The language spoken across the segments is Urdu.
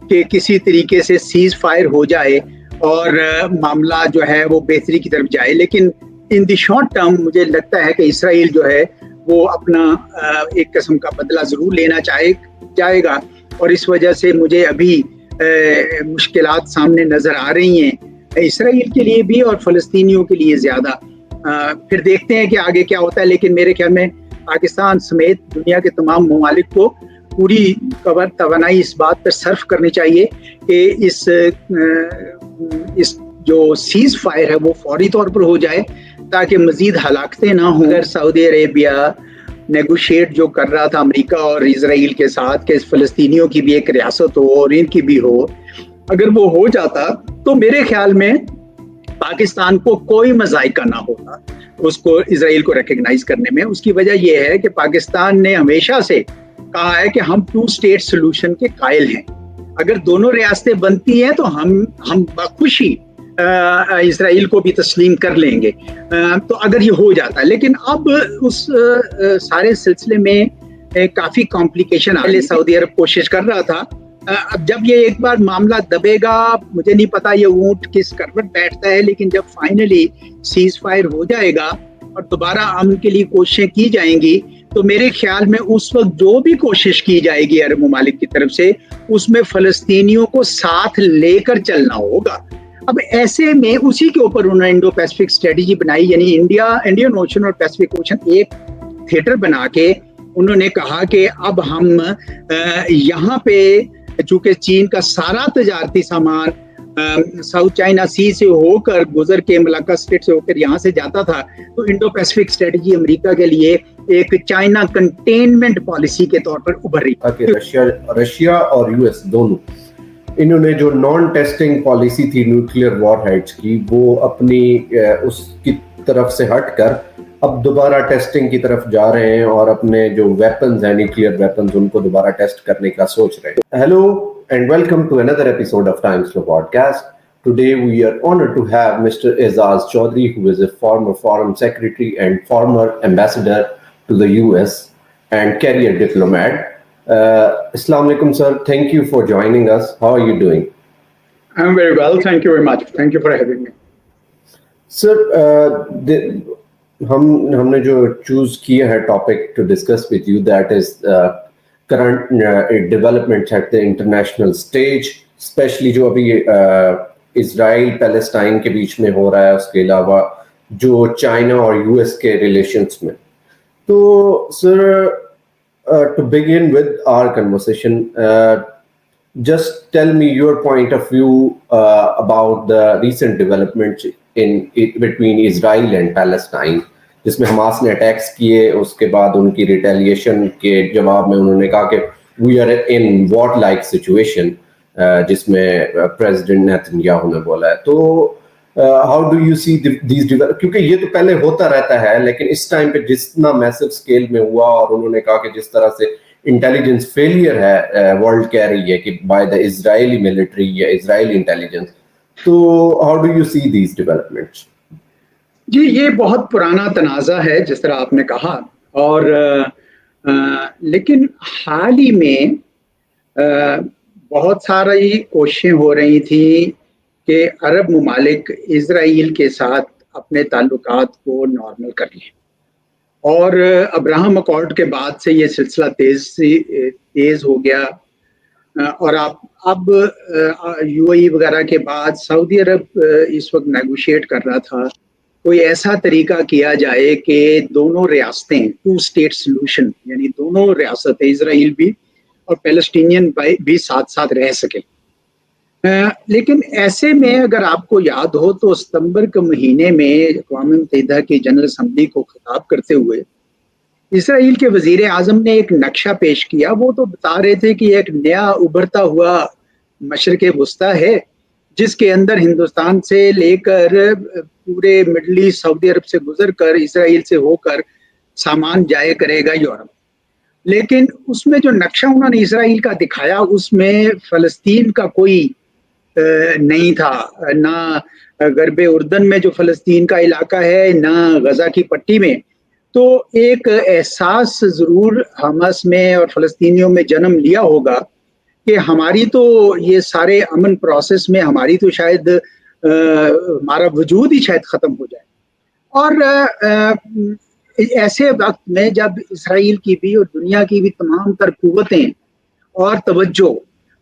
کہ کسی طریقے سے سیز فائر ہو جائے اور معاملہ جو ہے وہ بہتری کی طرف جائے. لیکن ان دی شارٹ ٹرم مجھے لگتا ہے کہ اسرائیل جو ہے وہ اپنا ایک قسم کا بدلہ ضرور لینا چاہے گا, اور اس وجہ سے مجھے ابھی مشکلات سامنے نظر آ رہی ہیں اسرائیل کے لیے بھی اور فلسطینیوں کے لیے زیادہ. پھر دیکھتے ہیں کہ آگے کیا ہوتا ہے, لیکن میرے خیال میں پاکستان سمیت دنیا کے تمام ممالک کو پوری توانائی اس بات پر صرف کرنی چاہیے کہ اس جو سیز فائر ہے وہ فوری طور پر ہو جائے تاکہ مزید ہلاکتیں نہ ہوں. اگر سعودی عربیہ نیگوشیٹ جو کر رہا تھا امریکہ اور اسرائیل کے ساتھ کہ فلسطینیوں کی بھی ایک ریاست ہو اور ان کی بھی ہو, اگر وہ ہو جاتا تو میرے خیال میں پاکستان کو کوئی مذائقہ نہ ہوتا اس کو اسرائیل کو ریکگنائز کرنے میں. اس کی وجہ یہ ہے کہ پاکستان نے ہمیشہ سے کہا ہے کہ ہم 2 اسٹیٹ سولوشن کے قائل ہیں. اگر دونوں ریاستیں بنتی ہیں تو ہم بخوشی اسرائیل کو بھی تسلیم کر لیں گے. تو اگر یہ ہو جاتا ہے, لیکن اب اس سارے سلسلے میں کافی کمپلیکیشن آ. سعودی عرب کوشش کر رہا تھا, اب جب یہ ایک بار معاملہ دبے گا, مجھے نہیں پتا یہ اونٹ کس کروٹ بیٹھتا ہے, لیکن جب فائنلی سیز فائر ہو جائے گا اور دوبارہ امن کے لیے کوششیں کی جائیں گی تو میرے خیال میں اس وقت جو بھی کوشش کی جائے گی عرب ممالک کی طرف سے اس میں فلسطینیوں کو ساتھ لے کر چلنا ہوگا. اب ایسے میں اسی کے اوپر انہوں نے انڈو پیسفک اسٹریٹجی بنائی, یعنی انڈین اوشن اور پیسفک اوشن ایک تھیٹر بنا کے انہوں نے کہا کہ اب ہم یہاں پہ چونکہ چین کا سارا تجارتی سامان ساؤتھ چائنا سی سے ہو کر گزر کے ملاکا اسٹریٹ سے ہو کر یہاں سے جاتا تھا, تو انڈو پیسفک اسٹریٹجی امریکہ کے لیے ایک چائنا کنٹینمنٹ پالیسی کے طور پر ابھر رہی. رشیا اور یو ایس دونوں انہوں نے جو نان ٹیسٹنگ پالیسی تھی نیوکلیئر وار ہیڈز کی, وہ اپنی اس کی طرف سے ہٹ کر اب دوبارہ ٹیسٹنگ کی طرف جا رہے ہیں اور اپنے جو ویپنز ہیں نیوکلیئر ویپنز ان کو دوبارہ ٹیسٹ کرنے کا سوچ رہے ہیں. Hello and welcome to another episode of Times Flow podcast. Today we are honored to have Mr. Aizaz Chaudhry, who is a former Foreign Secretary and former Ambassador to the US and career diplomat. Assalamu alaikum, sir. Thank you for joining us. How are you doing? I'm very well. Thank you very much. Thank you for having me. Sir, ہم نے جو چوز کیا ہے topic to discuss with you, that is current developments at the international stage, especially جو ابھی اسرائیل پیلسٹائن کے بیچ میں ہو رہا ہے, اس کے علاوہ جو چائنا اور یو ایس کے ریلیشنس میں. تو sir, to begin with our conversation, just tell me your point of view about the recent developments between Israel and Palestine, جس میں حماس نے اٹیکس کیے, اس کے بعد ان کی ریٹیلیشن کے جواب میں انہوں نے کہا کہ we are in war like situation, جس میں پریزیڈنٹ نیتنیاہو نے بولا ہے. تو how do you see these developments, کیونکہ یہ تو پہلے ہوتا رہتا ہے لیکن اس ٹائم پہ جتنا میسو اسکیل میں ہوا, اور انہوں نے کہا کہ جس طرح سے انٹیلیجنس فیلئر ہے ورلڈ کہہ رہی ہے کہ بائی دا اسرائیلی ملٹری یا اسرائیلی انٹیلیجنس, تو how do you see these developments? جی, یہ بہت پرانا تنازع ہے جس طرح آپ نے کہا, اور لیکن حال ہی میں بہت ساری کوششیں ہو رہی تھیں کہ عرب ممالک اسرائیل کے ساتھ اپنے تعلقات کو نارمل کر لیں, اور ابراہم اکارڈ کے بعد سے یہ سلسلہ تیز ہو گیا, اور اب یو اے ای وغیرہ کے بعد سعودی عرب اس وقت نیگوشیٹ کر رہا تھا کوئی ایسا طریقہ کیا جائے کہ دونوں ریاستیں 2 اسٹیٹ سولوشن, یعنی دونوں ریاستیں اسرائیل بھی اور پیلسٹینین بھی ساتھ ساتھ رہ سکیں. لیکن ایسے میں اگر آپ کو یاد ہو تو ستمبر کے مہینے میں اقوام متحدہ کی جنرل اسمبلی کو خطاب کرتے ہوئے اسرائیل کے وزیر اعظم نے ایک نقشہ پیش کیا. وہ تو بتا رہے تھے کہ ایک نیا ابھرتا ہوا مشرق وسطیٰ ہے جس کے اندر ہندوستان سے لے کر پورے مڈل ایسٹ, سعودی عرب سے گزر کر اسرائیل سے ہو کر سامان جائے کرے گا یورپ. لیکن اس میں جو نقشہ انہوں نے اسرائیل کا دکھایا اس میں فلسطین کا کوئی نہیں تھا, نہ غرب اردن میں جو فلسطین کا علاقہ ہے, نہ غزہ کی پٹی میں. تو ایک احساس ضرور حماس میں اور فلسطینیوں میں جنم لیا ہوگا کہ ہماری تو یہ سارے امن پروسیس میں ہماری تو شاید ہمارا وجود ہی شاید ختم ہو جائے. اور ایسے وقت میں جب اسرائیل کی بھی اور دنیا کی بھی تمام تر قوتیں اور توجہ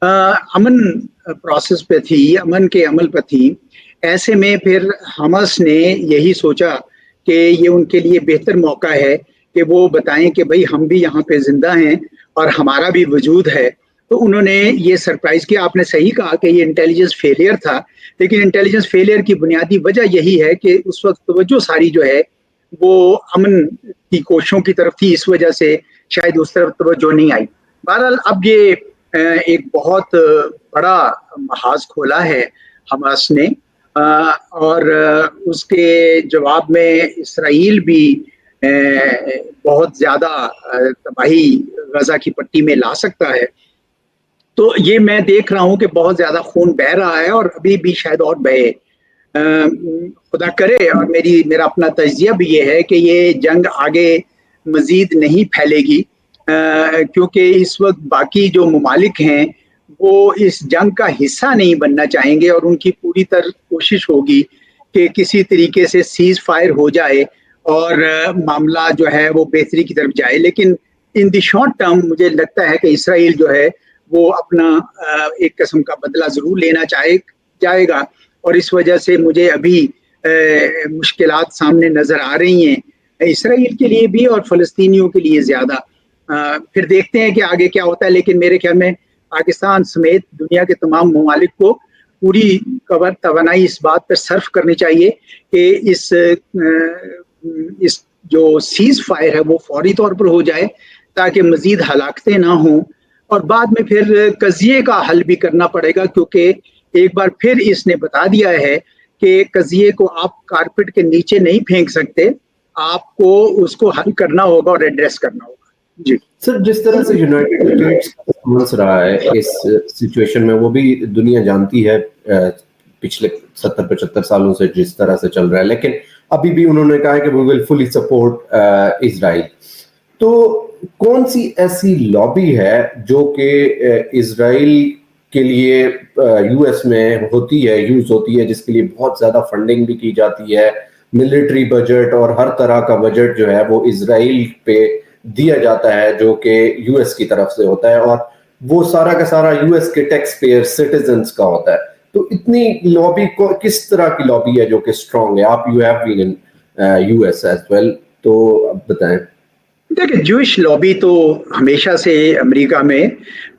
امن پروسیس پہ تھی، امن کے عمل پہ تھی، ایسے میں پھر حماس نے یہی سوچا کہ یہ ان کے لیے بہتر موقع ہے کہ وہ بتائیں کہ بھائی ہم بھی یہاں پہ زندہ ہیں اور ہمارا بھی وجود ہے. تو انہوں نے یہ سرپرائز کیا. آپ نے صحیح کہا کہ یہ انٹیلیجنس فیلئر تھا، لیکن انٹیلیجنس فیلئر کی بنیادی وجہ یہی ہے کہ اس وقت توجہ ساری جو ہے وہ امن کی کوششوں کی طرف تھی، اس وجہ سے شاید اس طرف توجہ نہیں آئی. بہرحال اب یہ ایک بہت بڑا محاذ کھولا ہے حماس نے، اور اس کے جواب میں اسرائیل بھی بہت زیادہ تباہی غزہ کی پٹی میں لا سکتا ہے. تو یہ میں دیکھ رہا ہوں کہ بہت زیادہ خون بہہ رہا ہے اور ابھی بھی شاید اور بہے. خدا کرے، اور میرا اپنا تجزیہ بھی یہ ہے کہ یہ جنگ آگے مزید نہیں پھیلے گی، کیونکہ اس وقت باقی جو ممالک ہیں وہ اس جنگ کا حصہ نہیں بننا چاہیں گے، اور ان کی پوری طرح کوشش ہوگی کہ کسی طریقے سے سیز فائر ہو جائے اور معاملہ جو ہے وہ بہتری کی طرف جائے. لیکن ان دی شارٹ ٹرم مجھے لگتا ہے کہ اسرائیل جو ہے وہ اپنا ایک قسم کا بدلہ ضرور لینا جائے گا، اور اس وجہ سے مجھے ابھی مشکلات سامنے نظر آ رہی ہیں اسرائیل کے لیے بھی اور فلسطینیوں کے لیے زیادہ. پھر دیکھتے ہیں کہ آگے کیا ہوتا ہے، لیکن میرے خیال میں پاکستان سمیت دنیا کے تمام ممالک کو پوری توانائی اس بات پر صرف کرنی چاہیے کہ اس جو سیز فائر ہے وہ فوری طور پر ہو جائے تاکہ مزید ہلاکتیں نہ ہوں. اور بعد میں پھر قضیے کا حل بھی کرنا پڑے گا، کیونکہ ایک بار پھر اس نے بتا دیا ہے کہ قضیے کو آپ کارپیٹ کے نیچے نہیں پھینک سکتے، آپ کو اس کو حل کرنا ہوگا اور ایڈریس کرنا ہوگا. جی سر، جس طرح سے یونائٹڈ اسٹیٹس سمجھ رہا ہے اس سچویشن میں، وہ بھی دنیا جانتی ہے پچھلے 70-75 سالوں سے جس طرح سے چل رہا ہے، لیکن ابھی بھی انہوں نے کہا ہے کہ we will fully support اسرائیل. تو کون سی ایسی لابی ہے جو کہ اسرائیل کے لیے یو ایس میں ہوتی ہے، یوز ہوتی ہے، جس کے لیے بہت زیادہ فنڈنگ بھی کی جاتی ہے، ملٹری بجٹ اور ہر طرح کا بجٹ جو ہے وہ اسرائیل پہ دیا جاتا ہے، جو کہ یو ایس کی طرف سے ہوتا ہے، اور وہ سارا کا سارا یو ایس کے ٹیکس پیئر سٹیزنز کا ہوتا ہے. تو اتنی لابی کو کس طرح کی لابی ہے جو کہ اسٹرانگ ہے؟ آپ you have been in U S as well, تو اب بتائیں. دیکھیں، جوئش لابی تو ہمیشہ سے امریکہ میں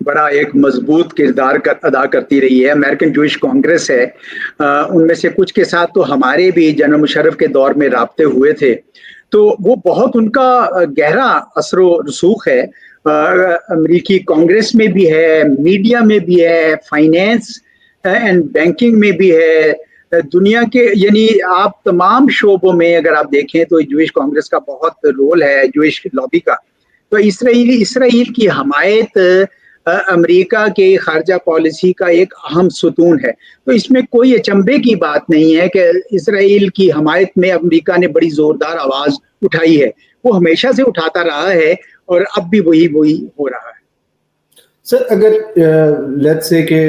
بڑا ایک مضبوط کردار ادا کرتی رہی ہے. امریکن جوئش کانگریس ہے، ان میں سے کچھ کے ساتھ تو ہمارے بھی جنرل مشرف کے دور میں رابطے ہوئے تھے، تو وہ بہت ان کا گہرا اثر و رسوخ ہے. امریکی کانگریس میں بھی ہے، میڈیا میں بھی ہے، فائنینس اینڈ بینکنگ میں بھی ہے، دنیا کے یعنی آپ تمام شعبوں میں اگر آپ دیکھیں تو جوئش کانگریس کا بہت رول ہے، جوئش لابی کا. تو اسرائیل کی حمایت امریکہ کے خارجہ پالیسی کا ایک اہم ستون ہے. تو اس میں کوئی اچنبے کی بات نہیں ہے کہ اسرائیل کی حمایت میں امریکہ نے بڑی زوردار آواز اٹھائی ہے. وہ ہمیشہ سے اٹھاتا رہا ہے اور اب بھی وہی ہو رہا ہے. سر، اگر لیٹس سے کہ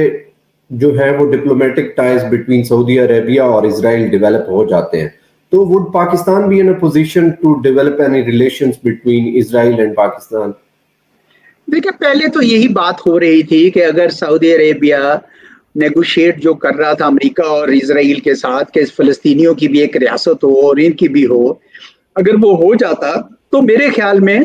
جو ہے وہ ڈپلومیٹک ٹائز بٹوین سعودی عربیہ اور اسرائیل ڈیولپ ہو جاتے ہیں، تو would Pakistan be in a position to develop any relations between Israel and Pakistan? دیکھیں، پہلے تو یہی بات ہو رہی تھی کہ اگر سعودی عربیہ نیگوشیٹ جو کر رہا تھا امریکہ اور اسرائیل کے ساتھ کہ فلسطینیوں کی بھی ایک ریاست ہو اور ان کی بھی ہو، اگر وہ ہو جاتا تو میرے خیال میں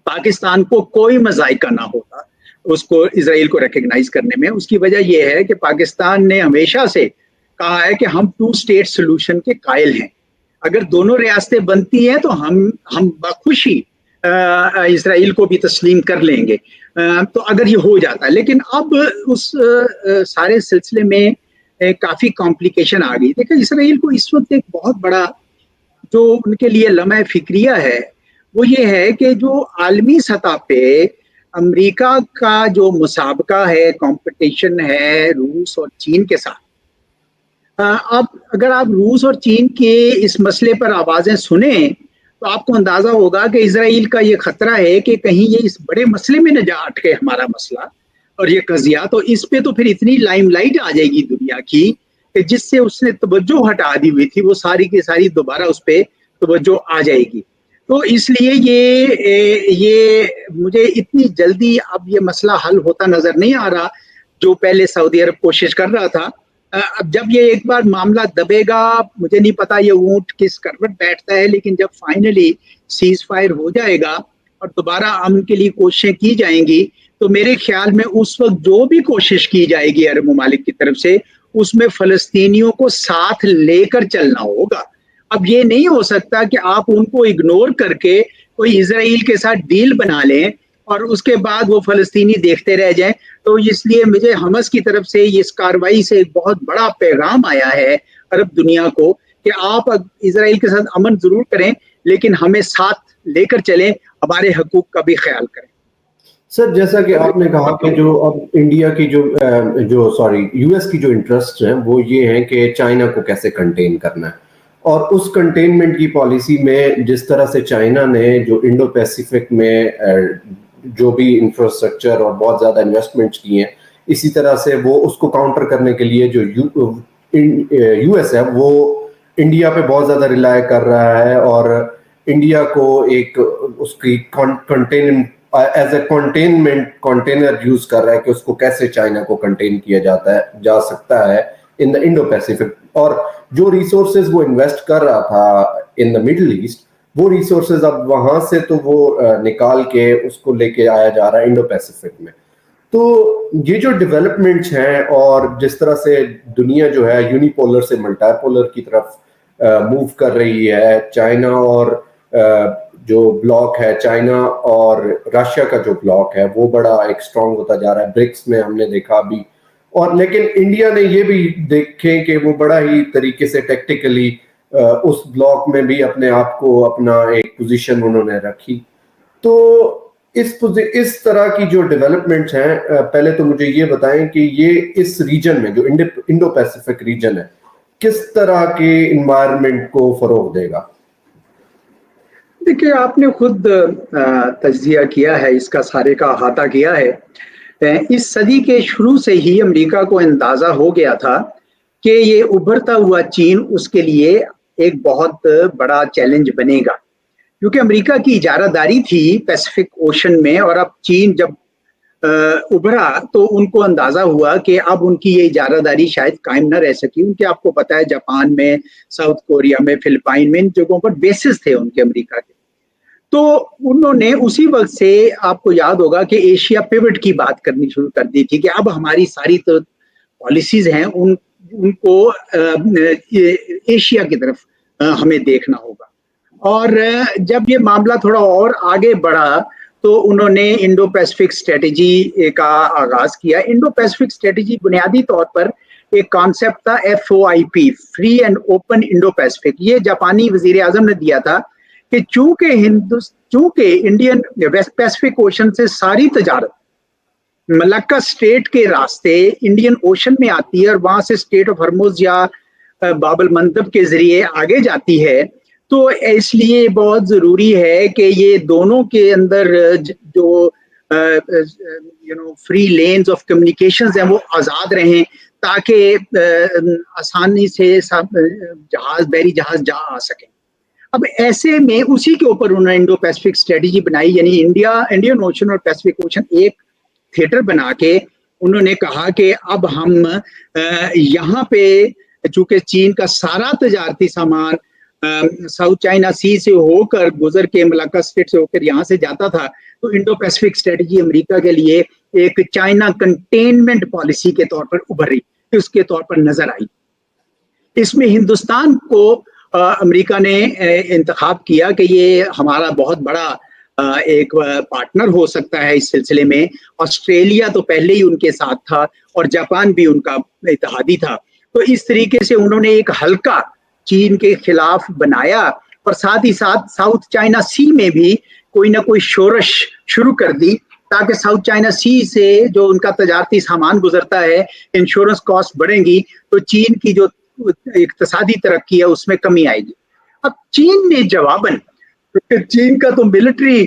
پاکستان کو کوئی مذائقہ نہ ہوتا اس کو اسرائیل کو ریکگنائز کرنے میں. اس کی وجہ یہ ہے کہ پاکستان نے ہمیشہ سے کہا ہے کہ ہم 2 اسٹیٹ سولوشن کے قائل ہیں. اگر دونوں ریاستیں بنتی ہیں تو ہم بخوشی اسرائیل کو بھی تسلیم کر لیں گے. تو اگر یہ ہو جاتا ہے، لیکن اب اس سارے سلسلے میں کافی کمپلیکیشن آ گئی. دیکھیں، اسرائیل کو اس وقت ایک بہت بڑا جو ان کے لیے لمحہ فکریہ ہے وہ یہ ہے کہ جو عالمی سطح پہ امریکہ کا جو مسابقہ ہے، کمپٹیشن ہے روس اور چین کے ساتھ، اب اگر آپ روس اور چین کے اس مسئلے پر آوازیں سنیں تو آپ کو اندازہ ہوگا کہ اسرائیل کا یہ خطرہ ہے کہ کہیں یہ اس بڑے مسئلے میں نہ جا اٹکے ہمارا مسئلہ اور یہ قضیہ تو اس پہ تو پھر اتنی لائم لائٹ آ جائے گی دنیا کی کہ جس سے اس نے توجہ ہٹا دی ہوئی تھی وہ ساری کی ساری دوبارہ اس پہ توجہ آ جائے گی. تو اس لیے یہ مجھے اتنی جلدی اب یہ مسئلہ حل ہوتا نظر نہیں آ رہا جو پہلے سعودی عرب کوشش کر رہا تھا. اب جب یہ ایک بار معاملہ دبے گا, مجھے نہیں پتا یہ اونٹ کس کروٹ بیٹھتا ہے, لیکن جب فائنلی سیز فائر ہو جائے گا اور دوبارہ امن کے لیے کوششیں کی جائیں گی تو میرے خیال میں اس وقت جو بھی کوشش کی جائے گی عرب ممالک کی طرف سے اس میں فلسطینیوں کو ساتھ لے کر چلنا ہوگا. اب یہ نہیں ہو سکتا کہ آپ ان کو اگنور کر کے کوئی اسرائیل کے ساتھ ڈیل بنا لیں اور اس کے بعد وہ فلسطینی دیکھتے رہ جائیں. تو اس لیے مجھے حماس کی طرف سے اس کارروائی سے ایک بہت بڑا پیغام آیا ہے عرب دنیا کو کہ آپ اسرائیل کے ساتھ امن ضرور کریں لیکن ہمیں ساتھ لے کر چلیں, ہمارے حقوق کا بھی خیال کریں. سر جیسا کہ آپ نے کہا کہ جو اب انڈیا کی جو یو ایس کی جو انٹرسٹ ہیں وہ یہ ہیں کہ چائنا کو کیسے کنٹین کرنا ہے, اور اس کنٹینمنٹ کی پالیسی میں جس طرح سے چائنا نے جو انڈو پیسیفک میں جو بھی انفراسٹرکچر اور بہت زیادہ انویسٹمنٹس کی ہیں, اسی طرح سے وہ اس کو کاؤنٹر کرنے کے لیے جو یو ایس ہے وہ انڈیا پہ بہت زیادہ ریلائی کر رہا ہے اور انڈیا کو ایک اس کی ایز اے کنٹینر یوز کر رہا ہے کہ اس کو کیسے چائنا کو کنٹین کیا جا سکتا ہے ان دا انڈو پیسیفک. اور جو ریسورسز وہ انویسٹ کر رہا تھا ان دا مڈل ایسٹ, وہ ریسورسز اب وہاں سے تو وہ نکال کے اس کو لے کے آیا جا رہا ہے انڈو پیسیفک میں. تو یہ جو ڈیولپمنٹس ہیں اور جس طرح سے دنیا جو ہے یونیپولر سے ملٹی پولر کی طرف موو کر رہی ہے, چائنا اور جو بلاک ہے, چائنا اور رشیا کا جو بلاک ہے وہ بڑا ایک اسٹرانگ ہوتا جا رہا ہے. برکس میں ہم نے دیکھا ابھی, اور لیکن انڈیا نے یہ بھی دیکھیں کہ وہ بڑا ہی طریقے سے ٹیکٹیکلی اس بلاک میں بھی اپنے آپ کو اپنا ایک پوزیشن انہوں نے رکھی. تو اس طرح کی جو ڈیولپمنٹس ہیں, پہلے تو مجھے یہ بتائیں کہ یہ اس ریجن میں جو انڈو پیسیفک ریجن ہے کس طرح کے انوائرمنٹ کو فروغ دے گا؟ دیکھیے آپ نے خود تجزیہ کیا ہے, اس کا سارے کا احاطہ کیا ہے. اس صدی کے شروع سے ہی امریکہ کو اندازہ ہو گیا تھا کہ یہ ابھرتا ہوا چین اس کے لیے ایک بہت بڑا چیلنج بنے گا, کیونکہ امریکہ کی اجارہ داری تھی پیسیفک اوشن میں, اور اب چین جب ابھرا تو ان کو اندازہ ہوا کہ اب ان کی یہ اجارہ داری شاید قائم نہ رہ سکی. ان کے آپ کو پتا ہے جاپان میں, ساؤتھ کوریا میں, فلپائن میں, ان جگہوں پر بیسز تھے ان کے امریکہ کے. تو انہوں نے اسی وقت سے آپ کو یاد ہوگا کہ ایشیا پیوٹ کی بات کرنی شروع کر دی تھی کہ اب ہماری ساری تو پالیسیز ہیں ان کو ایشیا کی طرف ہمیں دیکھنا ہوگا. اور جب یہ معاملہ تھوڑا اور آگے بڑھا تو انہوں نے انڈو پیسیفک اسٹریٹجی کا آغاز کیا. انڈو پیسیفک اسٹریٹجی بنیادی طور پر ایک کانسیپٹ تھا FOIP, free and open Indo Pacific. یہ جاپانی وزیر اعظم نے دیا تھا کہ چونکہ انڈین ویسٹ پیسیفک اوشن سے ساری تجارت ملکہ اسٹیٹ کے راستے انڈین اوشن میں آتی ہے اور وہاں سے اسٹیٹ آف ہرموز یا باب المندب کے ذریعے آگے جاتی ہے, تو اس لیے بہت ضروری ہے کہ یہ دونوں کے اندر جو فری لینز آف کمیونیکیشنز ہیں وہ آزاد رہیں تاکہ آسانی سے بحری جہاز جا آ سکیں. اب ایسے میں اسی کے اوپر انہوں نے انڈو پیسیفک اسٹریٹجی بنائی, یعنی انڈین اوشن اور پیسیفک اوشن ایک تھیٹر بنا کے انہوں نے کہا کہ اب ہم یہاں پہ چونکہ چین کا سارا تجارتی سامان ساؤتھ چائنا سی سے ہو کر گزر کے ملاکا اسٹیٹ سے ہو کر یہاں سے جاتا تھا, تو انڈو پیسیفک اسٹریٹجی امریکہ کے لیے ایک چائنا کنٹینمنٹ پالیسی کے طور پر ابھر رہی, اس کے طور پر نظر آئی. اس میں ہندوستان کو امریکہ نے انتخاب کیا کہ یہ ہمارا بہت بڑا ایک پارٹنر ہو سکتا ہے اس سلسلے میں. آسٹریلیا تو پہلے ہی ان کے ساتھ تھا اور جاپان بھی ان کا اتحادی تھا. تو اس طریقے سے انہوں نے ایک حلقہ چین کے خلاف بنایا اور ساتھ ہی ساتھ ساؤتھ چائنا سی میں بھی کوئی نہ کوئی شورش شروع کر دی تاکہ ساؤتھ چائنا سی سے جو ان کا تجارتی سامان گزرتا ہے انشورنس کاسٹ بڑھیں گی تو چین کی جو اقتصادی ترقی ہے اس میں کمی آئے گی. اب چین نے جواباً, چین کا تو ملٹری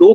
2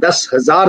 10,000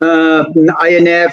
INF,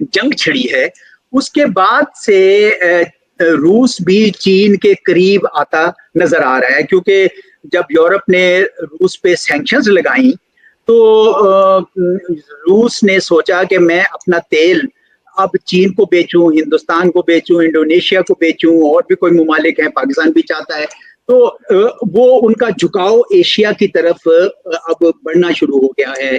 جنگ چھڑی ہے اس کے بعد سے روس بھی چین کے قریب آتا نظر آ رہا ہے، کیونکہ جب یورپ نے روس پہ سینکشنز لگائیں تو روس نے سوچا کہ میں اپنا تیل اب چین کو بیچوں، ہندوستان کو بیچوں، انڈونیشیا کو بیچوں، اور بھی کوئی ممالک ہیں، پاکستان بھی چاہتا ہے، تو وہ ان کا جھکاؤ ایشیا کی طرف اب بڑھنا شروع ہو گیا ہے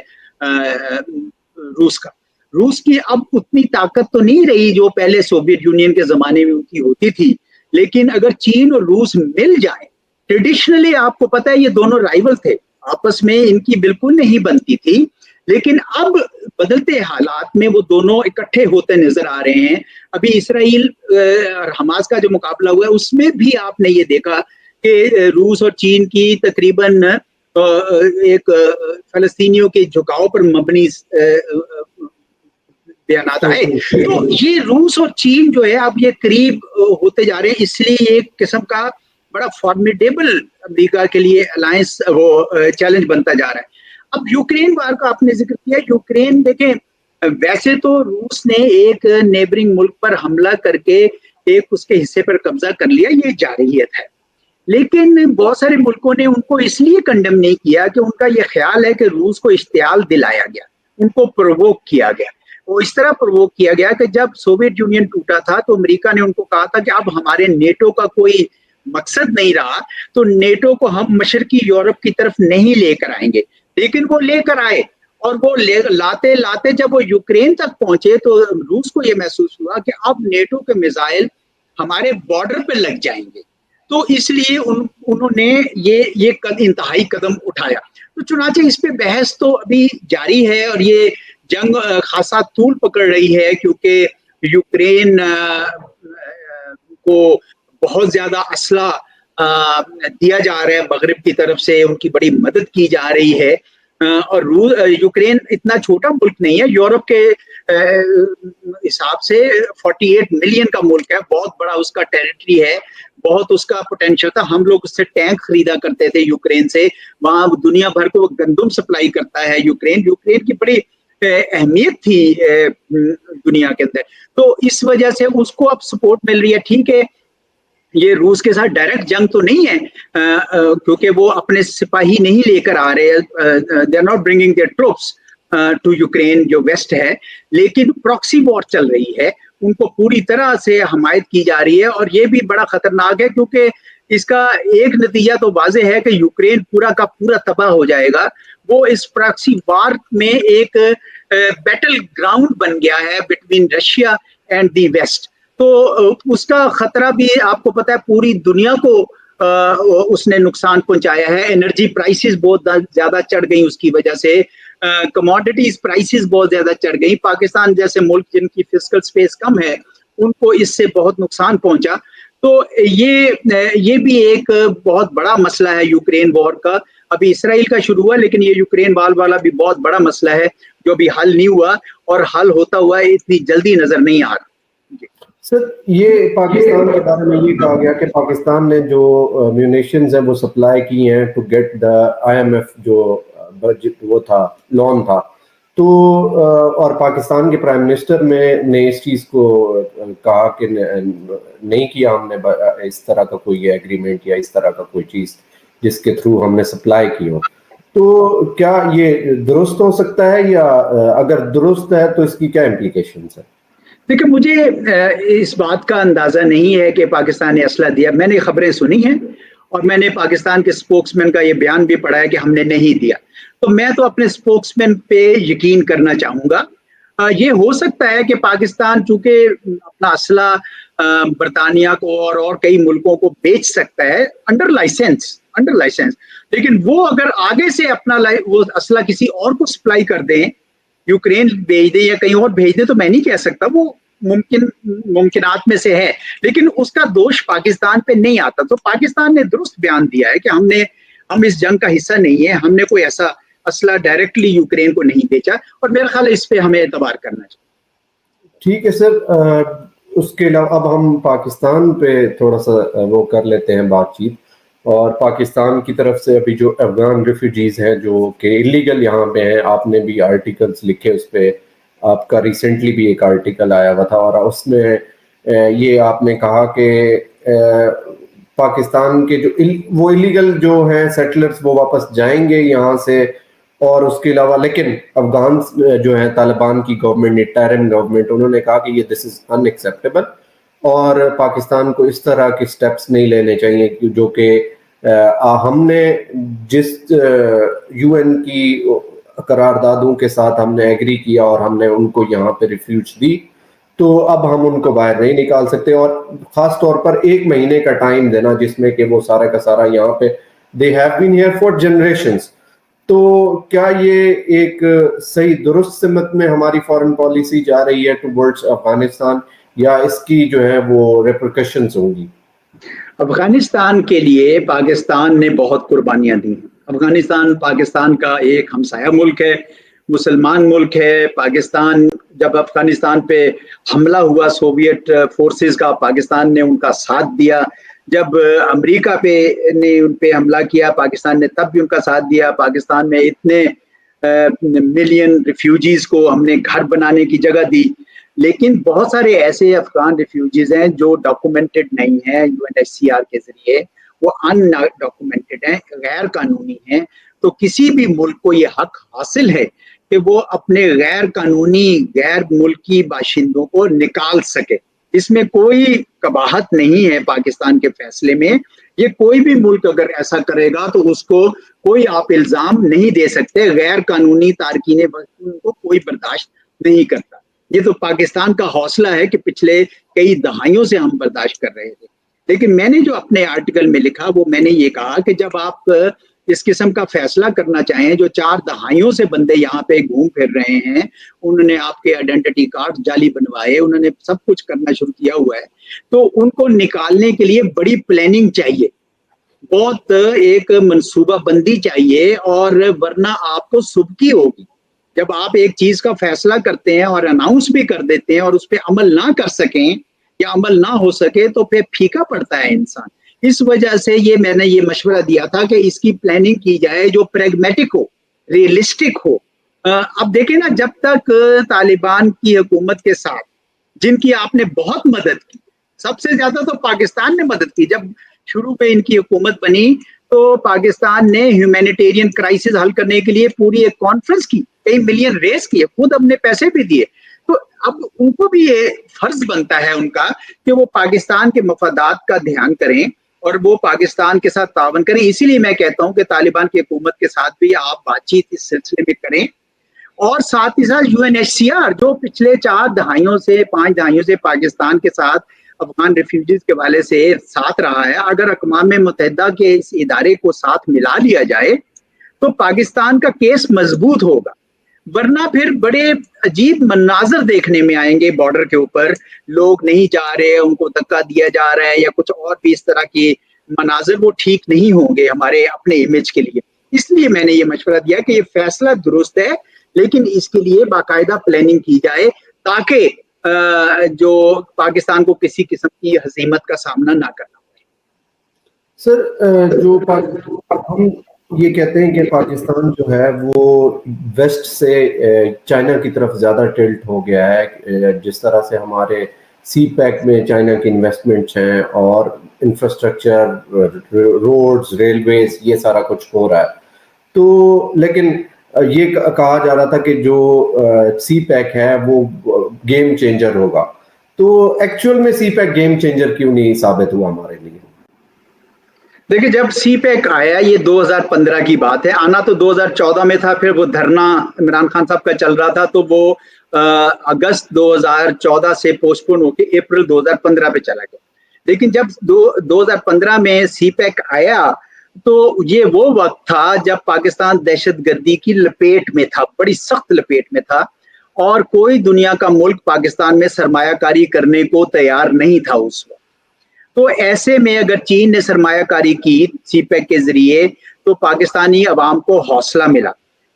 روس کا۔ روس کی اب اتنی طاقت تو نہیں رہی جو پہلے سوویت یونین کے زمانے میں ان کی ہوتی تھی، لیکن اگر چین اور روس مل جائیں، ٹریڈیشنلی آپ کو پتہ ہے یہ دونوں رائیول تھے، آپس میں ان کی بالکل نہیں بنتی تھی، لیکن اب بدلتے حالات میں وہ دونوں اکٹھے ہوتے نظر آ رہے ہیں۔ ابھی اسرائیل اور حماس کا جو مقابلہ ہوا ہے اس میں بھی آپ نے یہ دیکھا کہ روس اور چین کی تقریباً ایک فلسطینیوں کے جھکاؤ پر مبنی بیانات آئے۔ تو یہ روس اور چین جو ہے اب یہ قریب ہوتے جا رہے ہیں، اس لیے ایک قسم کا بڑا فارمیڈیبل امریکہ کے لیے الائنس وہ چیلنج بنتا جا رہا ہے۔ اب یوکرین وار کا آپ نے ذکر کیا، یوکرین دیکھیں ویسے تو روس نے ایک نیبرنگ ملک پر حملہ کر کے ایک اس کے حصے پر قبضہ کر لیا، یہ جارحیت ہے، لیکن بہت سارے ملکوں نے ان کو اس لیے کنڈم نہیں کیا کہ ان کا یہ خیال ہے کہ روس کو اشتعال دلایا گیا، ان کو پرووک کیا گیا۔ وہ اس طرح پرووک کیا گیا کہ جب سوویت یونین ٹوٹا تھا تو امریکہ نے ان کو کہا تھا کہ اب ہمارے نیٹو کا کوئی مقصد نہیں رہا، تو نیٹو کو ہم مشرقی یورپ کی طرف نہیں لے کر آئیں گے، لیکن وہ لے کر آئے، اور وہ لاتے لاتے جب وہ یوکرین تک پہنچے تو روس کو یہ محسوس ہوا کہ اب نیٹو کے میزائل ہمارے بارڈر پہ لگ جائیں گے، تو اس لیے انہوں نے یہ انتہائی قدم اٹھایا۔ تو چنانچہ اس پہ بحث تو ابھی جاری ہے، اور یہ جنگ خاصا طول پکڑ رہی ہے، کیونکہ یوکرین کو بہت زیادہ اسلحہ دیا جا رہا ہے مغرب کی طرف سے، ان کی بڑی مدد کی جا رہی ہے، اور یوکرین اتنا چھوٹا ملک نہیں ہے، یورپ کے حساب سے 48 ملین کا ملک ہے، بہت بڑا اس کا ٹیریٹری ہے، بہت اس کا پوٹینشیل تھا۔ ہم لوگ اس سے ٹینک خریدا کرتے تھے یوکرین سے، وہاں دنیا بھر کو گندم سپلائی کرتا ہے یوکرین کی بڑی اہمیت تھی دنیا کے اندر، تو اس وجہ سے اس کو اب سپورٹ مل رہی ہے۔ ٹھیک ہے یہ روس کے ساتھ ڈائریکٹ جنگ تو نہیں ہے، کیونکہ وہ اپنے سپاہی نہیں لے کر آ رہے، they are not bringing their troops to Ukraine جو ویسٹ ہے، لیکن پراکسی وار چل رہی ہے، ان کو پوری طرح سے حمایت کی جا رہی ہے، اور یہ بھی بڑا خطرناک ہے کیونکہ اس کا ایک نتیجہ تو واضح ہے کہ یوکرین پورا کا پورا تباہ ہو جائے گا۔ وہ اس پراکسی وار میں ایک بیٹل گراؤنڈ بن گیا ہے between Russia and the west, تو اس کا خطرہ بھی آپ کو پتا ہے پوری دنیا کو اس نے نقصان پہنچایا ہے۔ انرجی پرائسز بہت زیادہ چڑھ گئی اس کی وجہ سے، کموڈٹیز پرائسز بہت زیادہ چڑھ گئی۔ پاکستان جیسے ملک جن کی فسکل سپیس کم ہے ان کو اس سے بہت نقصان پہنچا، تو یہ بھی ایک بہت بڑا مسئلہ ہے یوکرین وار کا۔ ابھی اسرائیل کا شروع ہوا، لیکن یہ یوکرین وار والا بھی بہت بڑا مسئلہ ہے جو ابھی حل نہیں ہوا، اور حل ہوتا ہوا اتنی جلدی نظر نہیں آ رہا۔ سر یہ پاکستان کے بارے میں یہ کہا گیا کہ پاکستان نے جو میونیشنز ہیں وہ سپلائی کی ہیں ٹو گیٹ دا IMF جو بجٹ وہ تھا لون تھا، تو اور پاکستان کے پرائم منسٹر نے اس چیز کو کہا کہ نہیں کیا ہم نے اس طرح کا کوئی ایگریمنٹ یا اس طرح کا کوئی چیز جس کے تھرو ہم نے سپلائی کی ہو، تو کیا یہ درست ہو سکتا ہے، یا اگر درست ہے تو اس کی کیا امپلیکیشنز ہیں؟ دیکھیں مجھے اس بات کا اندازہ نہیں ہے کہ پاکستان نے اسلحہ دیا، میں نے خبریں سنی ہیں اور میں نے پاکستان کے سپوکس مین کا یہ بیان بھی پڑھا ہے کہ ہم نے نہیں دیا، تو میں تو اپنے سپوکس مین پہ یقین کرنا چاہوں گا۔ یہ ہو سکتا ہے کہ پاکستان چونکہ اپنا اسلحہ برطانیہ کو اور کئی ملکوں کو بیچ سکتا ہے انڈر لائسنس، لیکن وہ اگر آگے سے اپنا وہ اسلحہ کسی اور کو سپلائی کر دیں، یوکرین بھیج دیں یا کہیں اور بھیج دیں، تو میں نہیں کہہ سکتا، وہ ممکنات میں سے ہے، لیکن اس کا دوش پاکستان پہ نہیں آتا۔ تو پاکستان نے درست بیان دیا ہے کہ ہم اس جنگ کا حصہ نہیں ہے، ہم نے کوئی ایسا اسلحہ ڈائریکٹلی یوکرین کو نہیں بیچا، اور میرا خیال ہے اس پہ ہمیں اعتبار کرنا چاہیے۔ ٹھیک ہے سر، اس کے علاوہ اب ہم پاکستان پہ تھوڑا سا وہ کر لیتے ہیں بات چیت، اور پاکستان کی طرف سے ابھی جو افغان ریفیوجیز ہیں جو کہ انلیگل یہاں پہ ہیں، آپ نے بھی آرٹیکلز لکھے اس پہ، آپ کا ریسنٹلی بھی ایک آرٹیکل آیا ہوا تھا, اور اس میں یہ آپ نے کہا کہ پاکستان کے جو وہ ایلیگل جو ہیں سیٹلرز وہ واپس جائیں گے یہاں سے, اور اس کے علاوہ لیکن افغان جو ہیں طالبان کی گورنمنٹ, انٹرم گورنمنٹ, انہوں نے کہا کہ یہ دس از ان ایکسیپٹیبل, اور پاکستان کو اس طرح کے سٹیپس نہیں لینے چاہیے جو کہ ہم نے جس یو این کی قراردادوں کے ساتھ ہم نے ایگری کیا اور ہم نے ان کو یہاں پہ ریفیوج دی, تو اب ہم ان کو باہر نہیں نکال سکتے, اور خاص طور پر 1 مہینے کا ٹائم دینا جس میں کہ وہ سارا کا سارا یہاں پہ they have been here for generations. تو کیا یہ ایک صحیح درست سمت میں ہماری فارن پالیسی جا رہی ہے ٹوورڈز افغانستان, یا اس کی جو ہے وہ ریپرکشنز ہوں گی؟ افغانستان کے لیے پاکستان نے بہت قربانیاں دی. افغانستان پاکستان کا ایک ہمسایہ ملک ہے, مسلمان ملک ہے. پاکستان جب افغانستان پہ حملہ ہوا سوویت فورسز کا, پاکستان نے ان کا ساتھ دیا. جب امریکہ نے ان پہ حملہ کیا, پاکستان نے تب بھی ان کا ساتھ دیا. پاکستان میں اتنے ملین ریفیوجیز کو ہم نے گھر بنانے کی جگہ دی. لیکن بہت سارے ایسے افغان ریفیوجیز ہیں جو ڈاکومنٹڈ نہیں ہیں U N H C R کے ذریعے, وہ ان ڈاکومنٹڈ ہیں, غیر قانونی ہیں. تو کسی بھی ملک کو یہ حق حاصل ہے کہ وہ اپنے غیر قانونی غیر ملکی باشندوں کو نکال سکے. اس میں کوئی قباحت نہیں ہے پاکستان کے فیصلے میں. یہ کوئی بھی ملک اگر ایسا کرے گا تو اس کو کوئی آپ الزام نہیں دے سکتے. غیر قانونی تارکین وطن کو کوئی برداشت نہیں کرتا. یہ تو پاکستان کا حوصلہ ہے کہ پچھلے کئی دہائیوں سے ہم برداشت کر رہے تھے. لیکن میں نے جو اپنے آرٹیکل میں لکھا وہ میں نے یہ کہا کہ جب آپ اس قسم کا فیصلہ کرنا چاہیں, جو 4 دہائیوں سے بندے یہاں پہ گھوم پھر رہے ہیں, انہوں نے آپ کے آئیڈینٹی کارڈ جعلی بنوائے, انہوں نے سب کچھ کرنا شروع کیا ہوا ہے, تو ان کو نکالنے کے لیے بڑی پلاننگ چاہیے, بہت ایک منصوبہ بندی چاہیے, اور ورنہ آپ کو سبکی ہوگی. جب آپ ایک چیز کا فیصلہ کرتے ہیں اور اناؤنس بھی کر دیتے ہیں اور اس پہ عمل نہ کر سکیں یا عمل نہ ہو سکے تو پھر پھیکا پڑتا ہے انسان. اس وجہ سے میں نے یہ مشورہ دیا تھا کہ اس کی پلاننگ کی جائے جو پریگمیٹک ہو, ریئلسٹک ہو. اب دیکھیں نا, جب تک طالبان کی حکومت کے ساتھ, جن کی آپ نے بہت مدد کی, سب سے زیادہ تو پاکستان نے مدد کی. جب شروع میں ان کی حکومت بنی تو پاکستان نے ہیومینیٹیرین کرائسس حل کرنے کے لیے پوری ایک کانفرنس کی, کئی ملین ریز کیے, خود اپنے پیسے بھی دیے. تو اب ان کو بھی یہ فرض بنتا ہے ان کا کہ وہ پاکستان کے مفادات کا دھیان کریں اور وہ پاکستان کے ساتھ تعاون کریں. اسی لیے میں کہتا ہوں کہ طالبان کی حکومت کے ساتھ بھی آپ بات چیت اس سلسلے میں کریں, اور ساتھ ہی ساتھ U N H C R جو پچھلے 4 دہائیوں سے 5 دہائیوں سے پاکستان کے ساتھ افغان ریفیوجیز کے حوالے سے ساتھ رہا ہے, اگر اقوام متحدہ کے اس ادارے کو ساتھ ملا لیا جائے تو پاکستان کا کیس مضبوط ہوگا. ورنہ پھر بڑے عجیب مناظر دیکھنے میں آئیں گے بارڈر کے اوپر, لوگ نہیں جا رہے, ان کو دھکا دیا جا رہا ہے یا کچھ اور بھی اس طرح کے مناظر, وہ ٹھیک نہیں ہوں گے ہمارے اپنے امیج کے لیے. اس لیے میں نے یہ مشورہ دیا کہ یہ فیصلہ درست ہے, لیکن اس کے لیے باقاعدہ پلاننگ کی جائے تاکہ جو پاکستان کو کسی قسم کی ہزیمت کا سامنا نہ کرنا پڑے. سر, جو ہم یہ کہتے ہیں کہ پاکستان جو ہے وہ ویسٹ سے چائنا کی طرف زیادہ ٹلٹ ہو گیا ہے, جس طرح سے ہمارے سی پیک میں چائنا کی انویسٹمنٹس ہیں اور انفراسٹرکچر, روڈز, ریلویز, یہ سارا کچھ ہو رہا ہے. تو لیکن یہ کہا جا رہا تھا کہ جو سی پیک ہے وہ گیم چینجر ہوگا, تو ایکچوئل میں سی پیک گیم چینجر کیوں نہیں ثابت ہوا ہمارے لیے؟ دیکھیں, جب سی پیک آیا یہ 2015 کی بات ہے, آنا تو 2014 میں تھا, پھر وہ دھرنا عمران خان صاحب کا چل رہا تھا تو وہ اگست 2014 سے پوسٹ پون ہو کے اپریل 2015 پہ چلا گیا. لیکن جب 2015 میں سی پیک آیا تو یہ وہ وقت تھا جب پاکستان دہشت گردی کی لپیٹ میں تھا, بڑی سخت لپیٹ میں تھا, اور کوئی دنیا کا ملک پاکستان میں سرمایہ کاری کرنے کو تیار نہیں تھا اس وقت. تو ایسے میں اگر چین نے سرمایہ کاری کی سی پیک کے ذریعے تو پاکستانی عوام کو حوصلہ ملا.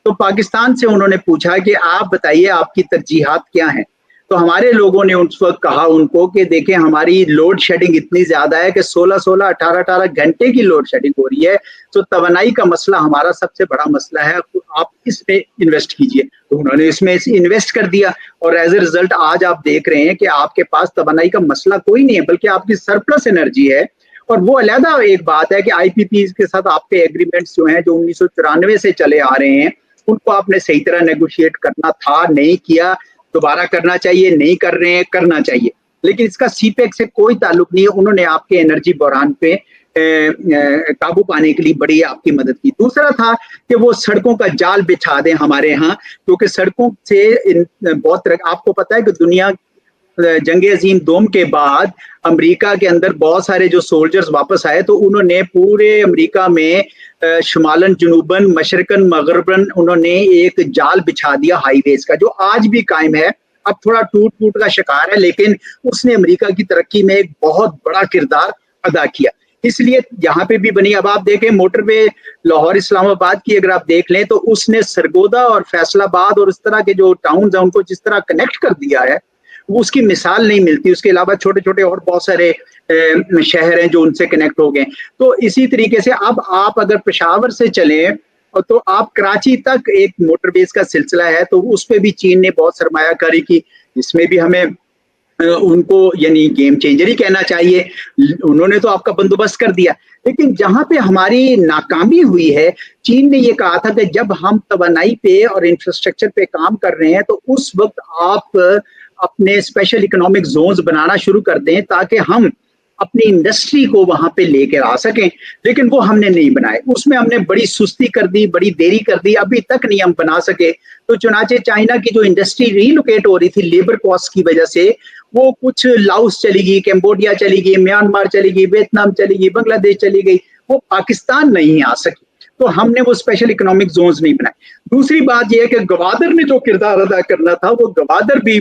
تو پاکستان سے انہوں نے پوچھا کہ آپ بتائیے آپ کی ترجیحات کیا ہیں. تو ہمارے لوگوں نے اس وقت کہا ان کو کہ دیکھیں ہماری لوڈ شیڈنگ اتنی زیادہ ہے کہ 16 18 گھنٹے کی لوڈ شیڈنگ ہو رہی ہے, تو توانائی کا مسئلہ ہمارا سب سے بڑا مسئلہ ہے, آپ اس میں انویسٹ کیجئے. تو انہوں نے اس میں انویسٹ کر دیا, اور ایز اے ریزلٹ آج آپ دیکھ رہے ہیں کہ آپ کے پاس توانائی کا مسئلہ کوئی نہیں ہے, بلکہ آپ کی سرپلس انرجی ہے. اور وہ علیحدہ ایک بات ہے کہ آئی پی پی کے ساتھ آپ کے ایگریمنٹس جو ہیں جو 1994 سے چلے آ رہے ہیں, ان کو آپ نے صحیح طرح نیگوشیٹ کرنا تھا, نہیں کیا, دوبارہ کرنا چاہیے, نہیں کر رہے ہیں, کرنا چاہیے. لیکن اس کا سی پیک سے کوئی تعلق نہیں ہے. انہوں نے آپ کے انرجی بحران پہ قابو پانے کے لیے بڑی آپ کی مدد کی. دوسرا تھا کہ وہ سڑکوں کا جال بچھا دیں ہمارے ہاں, کیونکہ سڑکوں سے بہت آپ کو پتا ہے کہ دنیا جنگ عظیم دوم کے بعد امریکہ کے اندر بہت سارے جو سولجرز واپس آئے, تو انہوں نے پورے امریکہ میں شمالن جنوباً مشرقاً مغرباً انہوں نے ایک جال بچھا دیا ہائی ویز کا, جو آج بھی قائم ہے. اب تھوڑا ٹوٹ کا شکار ہے, لیکن اس نے امریکہ کی ترقی میں ایک بہت بڑا کردار ادا کیا. اس لیے یہاں پہ بھی بنی. اب آپ دیکھیں موٹر وے لاہور اسلام آباد کی اگر آپ دیکھ لیں تو اس نے سرگودا اور فیصل آباد اور اس طرح کے جو ٹاؤنز ہیں ان کو جس طرح کنیکٹ کر دیا ہے, وہ اس کی مثال نہیں ملتی. اس کے علاوہ چھوٹے چھوٹے اور بہت سارے شہر ہیں جو ان سے کنیکٹ ہو گئے. تو اسی طریقے سے اب آپ اگر پشاور سے چلیں تو آپ کراچی تک ایک موٹر ویز کا سلسلہ ہے, تو اس پہ بھی چین نے بہت سرمایہ کاری کی. اس میں بھی ہمیں ان کو یعنی گیم چینجر ہی کہنا چاہیے. انہوں نے تو آپ کا بندوبست کر دیا. لیکن جہاں پہ ہماری ناکامی ہوئی ہے, چین نے یہ کہا تھا کہ جب ہم توانائی پہ اور انفراسٹرکچر پہ کام کر رہے ہیں تو اس وقت آپ اپنے اسپیشل اکنامک زونز بنانا شروع کر دیں تاکہ ہم اپنی انڈسٹری کو وہاں پہ لے کر آ سکیں. لیکن وہ ہم نے نہیں بنائے. اس میں ہم نے بڑی سستی کر دی, بڑی دیری کر دی, ابھی تک نہیں ہم بنا سکے. تو چنانچہ چائنا کی جو انڈسٹری ری لوکیٹ ہو رہی تھی لیبر کاسٹ کی وجہ سے, وہ کچھ لاؤس چلی گئی, کمبوڈیا چلی گئی, میانمار چلی گئی, ویتنام چلی گئی, بنگلہ دیش چلی گئی, وہ پاکستان نہیں آ سکی. تو ہم نے وہ اسپیشل اکنامک زونز نہیں بنائے. دوسری بات یہ ہے کہ گوادر نے جو کردار ادا کرنا تھا, وہ گوادر بھی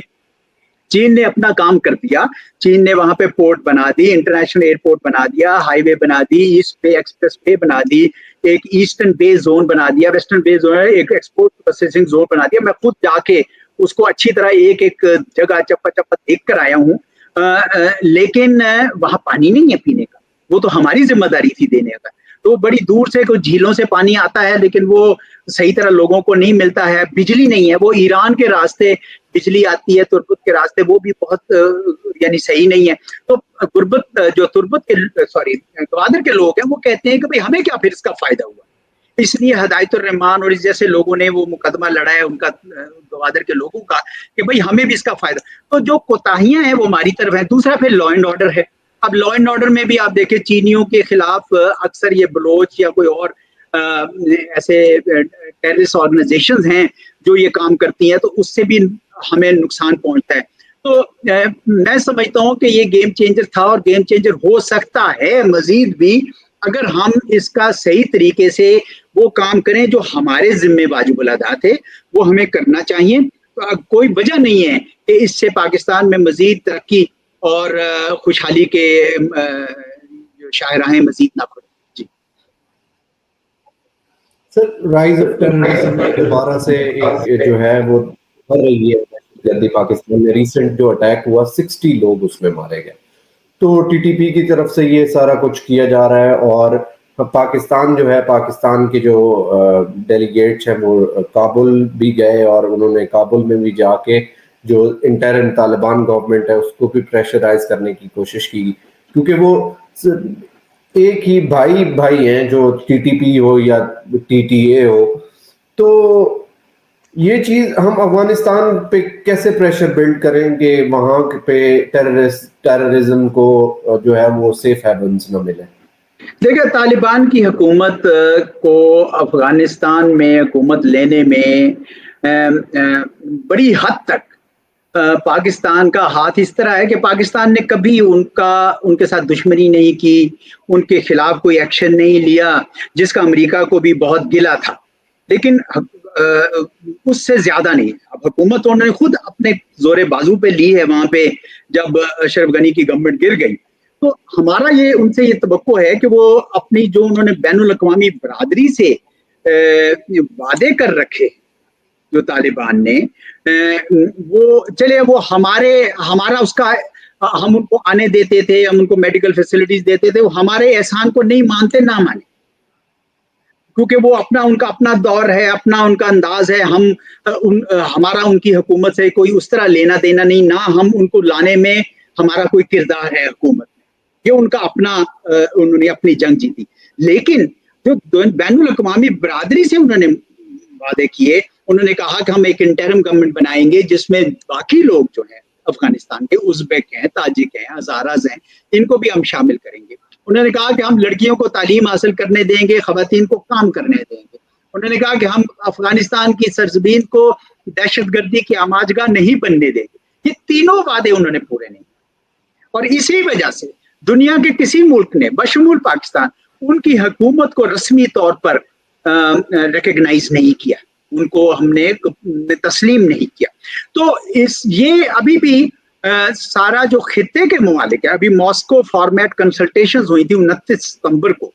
چین نے اپنا کام کر دیا. چین نے وہاں پہ پورٹ بنا دی, انٹرنیشنل ایئرپورٹ بنا دیا, ہائی وے بنا دی, ایسٹ بے ایکسپریس وے بنا دی, ایک ایسٹرن بے زون بنا دیا, ویسٹرن بے زون ایک ایکسپورٹ پروسیسنگ زون بنا دیا. میں خود جا کے اس کو اچھی طرح ایک ایک جگہ چپا چپا دیکھ کر آیا ہوں. لیکن وہاں پانی نہیں ہے پینے کا, وہ تو ہماری ذمہ داری تھی دینے کا. تو بڑی دور سے کچھ جھیلوں سے پانی آتا ہے, لیکن وہ صحیح طرح لوگوں کو نہیں ملتا ہے. بجلی نہیں ہے, وہ ایران کے راستے بجلی آتی ہے, تربت کے راستے, وہ بھی بہت یعنی صحیح نہیں ہے. تو تربت کے گوادر کے لوگ ہیں, وہ کہتے ہیں کہ بھئی ہمیں کیا پھر اس کا فائدہ ہوا. اس لیے ہدایت الرحمان اور اس جیسے لوگوں نے وہ مقدمہ لڑا ہے ان کا, گوادر کے لوگوں کا, کہ بھئی ہمیں بھی اس کا فائدہ. تو جو کوتاہیاں ہیں وہ ہماری طرف ہیں. دوسرا پھر لا اینڈ آرڈر ہے. اب لا اینڈ آرڈر میں بھی آپ دیکھیں چینیوں کے خلاف اکثر یہ بلوچ یا کوئی اور ایسے ٹیررسٹ آرگنائزیشنز ہیں جو یہ کام کرتی ہیں, تو اس سے بھی ہمیں نقصان پہنچتا ہے. تو میں سمجھتا ہوں کہ یہ گیم چینجر تھا اور گیم چینجر ہو سکتا ہے مزید بھی, اگر ہم اس کا صحیح طریقے سے وہ کام کریں جو ہمارے ذمہ واجب الادا تھے, وہ ہمیں کرنا چاہیے. کوئی وجہ نہیں ہے کہ اس سے پاکستان میں مزید ترقی اور خوشحالی کے شاہراہیں مزید نہ کھلیں. جی سر, رائز آف ٹیررزم دوبارہ سے ایک جو ہے وہ بڑھ رہی ہے پاکستان میں. ریسنٹ جو اٹیک ہوا 60 لوگ اس میں مارے گئے. تو ٹی ٹی پی کی طرف سے یہ سارا کچھ کیا جا رہا ہے, اور پاکستان جو ہے, پاکستان کے جو ڈیلیگیٹس ہیں وہ کابل بھی گئے, اور انہوں نے کابل میں بھی جا کے جو انٹرن طالبان گورنمنٹ ہے اس کو بھی پریشرائز کرنے کی کوشش کی, کیونکہ وہ ایک ہی بھائی ہیں, جو ٹی ٹی پی ہو یا ٹی ٹی اے ہو. تو یہ چیز ہم افغانستان پہ کیسے پریشر بلڈ کریں کہ وہاں پہ ٹیررزم کو جو ہے وہ سیف ہیونز نہ ملے؟ دیکھیں, طالبان کی حکومت کو افغانستان میں حکومت لینے میں بڑی حد تک پاکستان کا ہاتھ اس طرح ہے کہ پاکستان نے کبھی ان کے ساتھ دشمنی نہیں کی, ان کے خلاف کوئی ایکشن نہیں لیا, جس کا امریکہ کو بھی بہت گلہ تھا. لیکن اس سے زیادہ نہیں. اب حکومت انہوں نے خود اپنے زور بازو پہ لی ہے وہاں پہ جب اشرف غنی کی گورنمنٹ گر گئی. تو ہمارا ان سے یہ توقع ہے کہ وہ اپنی جو انہوں نے بین الاقوامی برادری سے وعدے کر رکھے, جو طالبان نے وہ چلے وہ ہمارا اس کا ہم ان کو آنے دیتے تھے, ہم ان کو میڈیکل فیسلٹیز دیتے تھے, وہ ہمارے احسان کو نہیں مانتے نہ مانے, کیونکہ وہ ان کا اپنا دور ہے, اپنا ان کا انداز ہے. ہمارا ان کی حکومت سے کوئی اس طرح لینا دینا نہیں, نہ ہم ان کو لانے میں ہمارا کوئی کردار ہے حکومت میں. یہ ان کا انہوں نے اپنی جنگ جیتی. لیکن جو بین الاقوامی برادری سے انہوں نے وعدے کیے, انہوں نے کہا کہ ہم ایک انٹرم گورنمنٹ بنائیں گے جس میں باقی لوگ جو ہیں افغانستان کے, ازبیک ہیں, تاجک ہیں, ہزاراز ہیں, ان کو بھی ہم شامل کریں گے. انہوں نے کہا کہ ہم لڑکیوں کو تعلیم حاصل کرنے دیں گے, خواتین کو کام کرنے دیں گے. انہوں نے کہا کہ ہم افغانستان کی سرزمین کو دہشت گردی کی آماجگاہ نہیں بننے دیں گے. یہ تینوں وعدے انہوں نے پورے نہیں, اور اسی وجہ سے دنیا کے کسی ملک نے بشمول پاکستان ان کی حکومت کو رسمی طور پر ریکگنائز نہیں کیا, ان کو ہم نے تسلیم نہیں کیا. تو یہ ابھی بھی سارا جو خطے کے ممالک ہے, ابھی ماسکو فارمیٹ کنسلٹیشنز ہوئی تھی 29 ستمبر کو,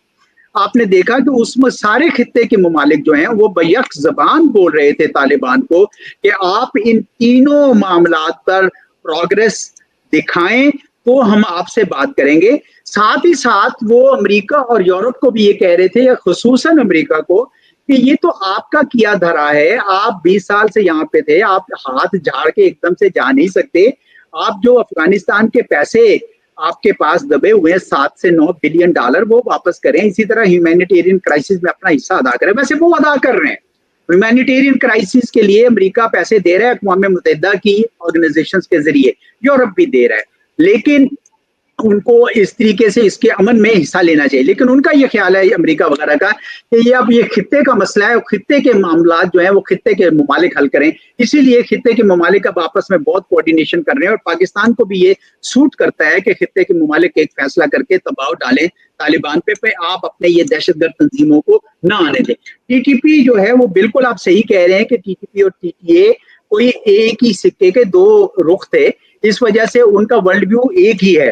آپ نے دیکھا کہ اس میں سارے خطے کے ممالک جو ہیں وہ بیک زبان بول رہے تھے طالبان کو کہ آپ ان تینوں معاملات پر پروگرس دکھائیں تو ہم آپ سے بات کریں گے. ساتھ ہی ساتھ وہ امریکہ اور یورپ کو بھی یہ کہہ رہے تھے, خصوصاً امریکہ کو, کہ یہ تو آپ کا کیا دھرا ہے, آپ 20 سال سے یہاں پہ تھے, آپ ہاتھ جھاڑ کے ایک دم سے جا نہیں سکتے. آپ جو افغانستان کے پیسے آپ کے پاس دبے ہوئے ہیں $7 سے 9 بلین, وہ واپس کریں. اسی طرح ہیومینیٹیرین کرائسس میں اپنا حصہ ادا کریں. ویسے وہ ادا کر رہے ہیں, ہیومینیٹیرین کرائسس کے لیے امریکہ پیسے دے رہا ہے اقوام متحدہ کی آرگنائزیشنز کے ذریعے, یورپ بھی دے رہا ہے, لیکن ان کو اس طریقے سے اس کے امن میں حصہ لینا چاہیے. لیکن ان کا یہ خیال ہے امریکہ وغیرہ کا کہ یہ اب یہ خطے کا مسئلہ ہے, خطے کے معاملات جو ہیں وہ خطے کے ممالک حل کریں. اسی لیے خطے کے ممالک اب آپس میں بہت کوارڈینیشن کر رہے ہیں, اور پاکستان کو بھی یہ سوٹ کرتا ہے کہ خطے کے ممالک ایک فیصلہ کر کے دباؤ ڈالیں طالبان پہ آپ اپنے یہ دہشت گرد تنظیموں کو نہ آنے دیں. ٹی ٹی پی جو ہے وہ بالکل آپ صحیح کہہ رہے ہیں کہ ٹی ٹی پی اور ٹی ٹی اے کوئی ایک ہی سکے کے دو رخ تھے, اس وجہ سے ان کا ورلڈ ویو ایک ہی ہے.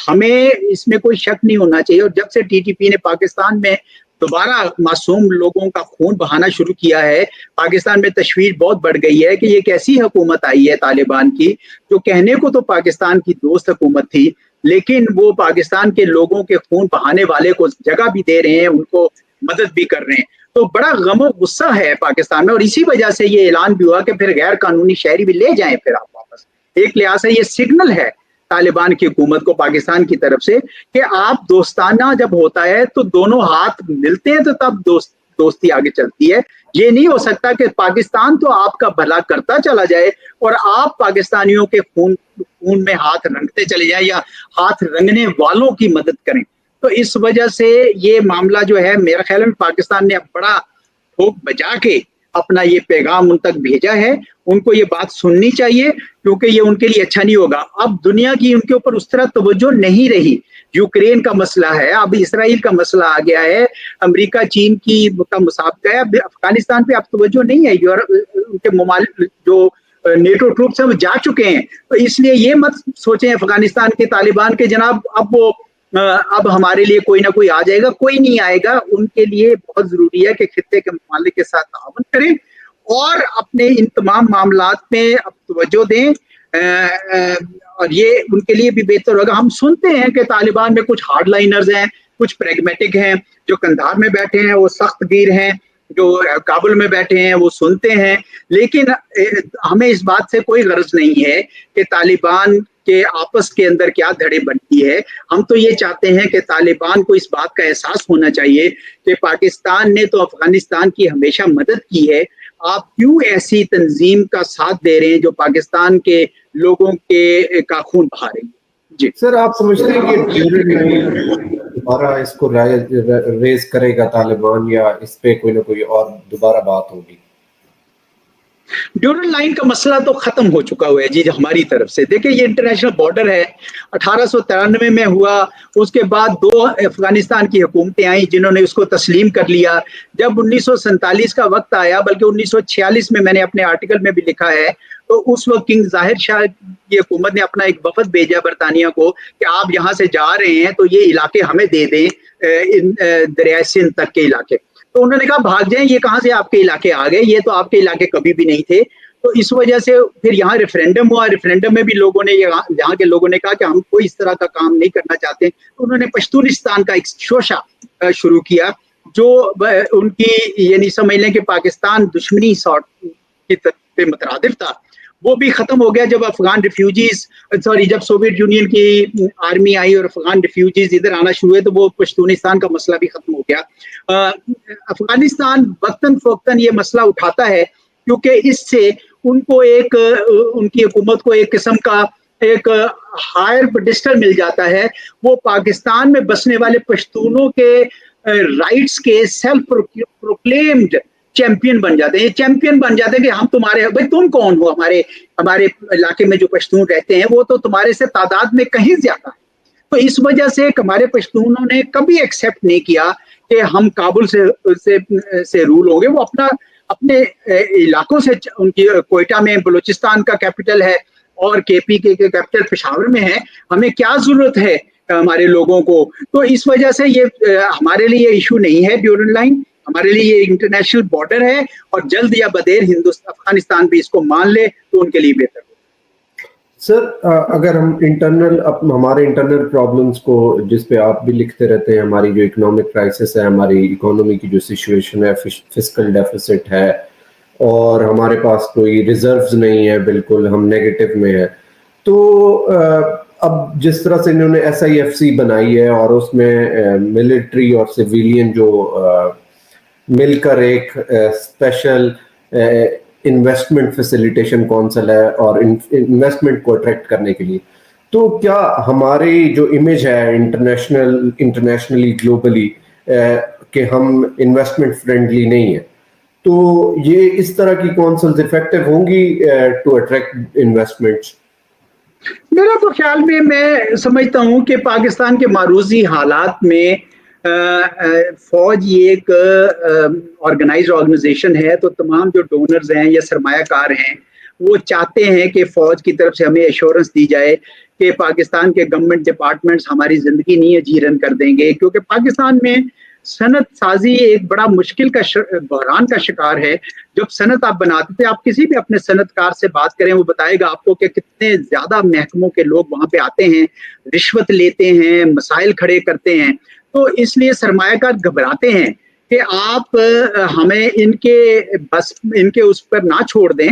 ہمیں اس میں کوئی شک نہیں ہونا چاہیے. اور جب سے ٹی ٹی پی نے پاکستان میں دوبارہ معصوم لوگوں کا خون بہانا شروع کیا ہے, پاکستان میں تشویش بہت بڑھ گئی ہے کہ یہ ایک ایسی حکومت آئی ہے طالبان کی جو کہنے کو تو پاکستان کی دوست حکومت تھی, لیکن وہ پاکستان کے لوگوں کے خون بہانے والے کو جگہ بھی دے رہے ہیں, ان کو مدد بھی کر رہے ہیں. تو بڑا غم و غصہ ہے پاکستان میں, اور اسی وجہ سے یہ اعلان بھی ہوا کہ پھر غیر قانونی شہری بھی لے جائیں پھر آپ واپس. ایک لحاظ سے یہ سگنل ہے طالبان کی حکومت کو پاکستان کی طرف سے کہ آپ دوستانہ جب ہوتا ہے تو دونوں ہاتھ ملتے ہیں تو تب دوستی آگے چلتی ہے. یہ نہیں ہو سکتا کہ پاکستان تو آپ کا بھلا کرتا چلا جائے اور آپ پاکستانیوں کے خون میں ہاتھ رنگتے چلے جائیں یا ہاتھ رنگنے والوں کی مدد کریں. تو اس وجہ سے یہ معاملہ جو ہے میرا خیال ہے پاکستان نے اب بڑا ٹھوک بجا کے اپنا یہ پیغام ان تک بھیجا ہے. ان کو یہ بات سننی چاہیے کیونکہ یہ ان کے لیے اچھا نہیں ہوگا. اب دنیا کی ان کے اوپر اس طرح توجہ نہیں رہی. یوکرین کا مسئلہ ہے, اب اسرائیل کا مسئلہ آ گیا ہے, امریکہ چین کی کا مسابقہ ہے, اب افغانستان پہ اب توجہ نہیں ہے. یورپ ان کے ممالک جو نیٹو ٹروپس ہیں وہ جا چکے ہیں. تو اس لیے یہ مت سوچیں افغانستان کے طالبان کے جناب اب ہمارے لیے کوئی نہ کوئی آ جائے گا. کوئی نہیں آئے گا. ان کے لیے بہت ضروری ہے کہ خطے کے ممالک کے ساتھ تعاون کریں اور اپنے ان تمام معاملات میں اب توجہ دیں, اور یہ ان کے لیے بھی بہتر ہوگا. ہم سنتے ہیں کہ طالبان میں کچھ ہارڈ لائنرز ہیں, کچھ پریگمیٹک ہیں, جو قندھار میں بیٹھے ہیں وہ سخت گیر ہیں, جو کابل میں بیٹھے ہیں وہ سنتے ہیں. لیکن ہمیں اس بات سے کوئی غرض نہیں ہے کہ طالبان کے آپس کے اندر کیا دھڑے بنتی ہے. ہم تو یہ چاہتے ہیں کہ طالبان کو اس بات کا احساس ہونا چاہیے کہ پاکستان نے تو افغانستان کی ہمیشہ مدد کی ہے, آپ کیوں ایسی تنظیم کا ساتھ دے رہے ہیں جو پاکستان کے لوگوں کے کا خون بہا رہی ہے. جی سر, آپ سمجھتے ہیں کہ دوبارہ اس کو ریز کرے گا طالبان یا اس پہ کوئی نہ کوئی اور دوبارہ بات ہوگی؟ ڈیورل لائن کا مسئلہ تو ختم ہو چکا ہوا ہے جی ہماری طرف سے. دیکھیں یہ انٹرنیشنل بارڈر ہے, 1893 میں ہوا. اس کے بعد 2 افغانستان کی حکومتیں آئیں جنہوں نے اس کو تسلیم کر لیا. جب 1947 کا وقت آیا, بلکہ 1946 میں نے اپنے آرٹیکل میں بھی لکھا ہے, تو اس وقت کنگ ظاہر شاہ کی حکومت نے اپنا ایک وفد بھیجا برطانیہ کو کہ آپ یہاں سے جا رہے ہیں تو یہ علاقے ہمیں دے دیں, دریائے سندھ تک کے علاقے. تو انہوں نے کہا بھاگ جائیں، یہ کہاں سے آپ کے علاقے آ گئے، یہ تو آپ کے علاقے کبھی بھی نہیں تھے. تو اس وجہ سے پھر یہاں ریفرینڈم ہوا. ریفرینڈم میں بھی لوگوں نے یہاں کے لوگوں نے کہا کہ ہم کوئی اس طرح کا کام نہیں کرنا چاہتے. تو انہوں نے پشتونستان کا ایک شوشہ شروع کیا جو ان کی یعنی سمجھ لیں کہ پاکستان دشمنی کے مترادف تھا. وہ بھی ختم ہو گیا جب افغان ریفیوجیز جب سوویت یونین کی آرمی آئی اور افغان ریفیوجیز ادھر آنا شروع ہوئے تو وہ پشتونستان کا مسئلہ بھی ختم ہو گیا. افغانستان وقتاً فوقتاً یہ مسئلہ اٹھاتا ہے کیونکہ اس سے ان کو ان کی حکومت کو ایک قسم کا ایک ہائر پڈسٹل مل جاتا ہے. وہ پاکستان میں بسنے والے پشتونوں کے رائٹس کے سیلف پروکلیمڈ چیمپئن بن جاتے ہیں. یہ چیمپئن بن جاتے ہیں کہ ہم تمہارے بھائی تم کون ہو، ہمارے علاقے میں جو پشتون رہتے ہیں وہ تو تمہارے سے تعداد میں کہیں زیادہ ہے. تو اس وجہ سے ہمارے پشتونوں نے کبھی ایکسیپٹ نہیں کیا کہ ہم کابل سے رول ہوں گے. وہ اپنے علاقوں سے، ان کی کوئٹہ میں بلوچستان کا کیپٹل ہے اور کے پی کے کیپٹل پشاور میں ہے، ہمیں کیا ضرورت ہے ہمارے لوگوں کو. تو اس وجہ سے یہ ہمارے لیے ایشو نہیں ہے ڈیورنڈ لائن، ہمارے لیے یہ انٹرنیشنل بارڈر ہے اور جلد یا بدیر افغانستان بھی اس کو مان لے تو ان کے لیے بہتر. سر اگر ہم ہمارے انٹرنل پرابلمس کو، جس پہ آپ بھی لکھتے رہتے ہیں، ہماری جو اکنامک کرائسس ہے، ہماری اکانومی کی جو سچویشن ہے، فسکل ڈیفیسٹ ہے اور ہمارے پاس کوئی ریزروز نہیں ہے، بالکل ہم نیگیٹو میں ہے. تو اب جس طرح سے انہوں نے SIFC بنائی ہے اور اس میں ملٹری اور سویلین جو مل کر ایک اسپیشل انویسٹمنٹ فیسیلیٹیشن کونسل ہے اور انویسٹمنٹ کو اٹریکٹ کرنے کے لیے، تو کیا ہماری جو امیج ہے انٹرنیشنلی گلوبلی کہ ہم انویسٹمنٹ فرینڈلی نہیں ہے، تو یہ اس طرح کی کونسلز افیکٹو ہوں گی ٹو اٹریکٹ انویسٹمنٹس؟ میرا تو خیال میں سمجھتا ہوں کہ پاکستان کے معروضی حالات میں فوج یہ ایک آرگنائزڈ آرگنائزیشن ہے، تو تمام جو ڈونرز ہیں یا سرمایہ کار ہیں وہ چاہتے ہیں کہ فوج کی طرف سے ہمیں ایشورنس دی جائے کہ پاکستان کے گورنمنٹ ڈپارٹمنٹس ہماری زندگی نہیں اجیرن کر دیں گے. کیونکہ پاکستان میں صنعت سازی ایک بڑا مشکل کا بحران کا شکار ہے. جب صنعت آپ بناتے تھے، آپ کسی بھی اپنے صنعت کار سے بات کریں وہ بتائے گا آپ کو کہ کتنے زیادہ محکموں کے لوگ وہاں پہ آتے ہیں، رشوت لیتے ہیں، مسائل کھڑے کرتے ہیں. تو اس لیے سرمایہ کار گھبراتے ہیں کہ آپ ہمیں ان کے اس پر نہ چھوڑ دیں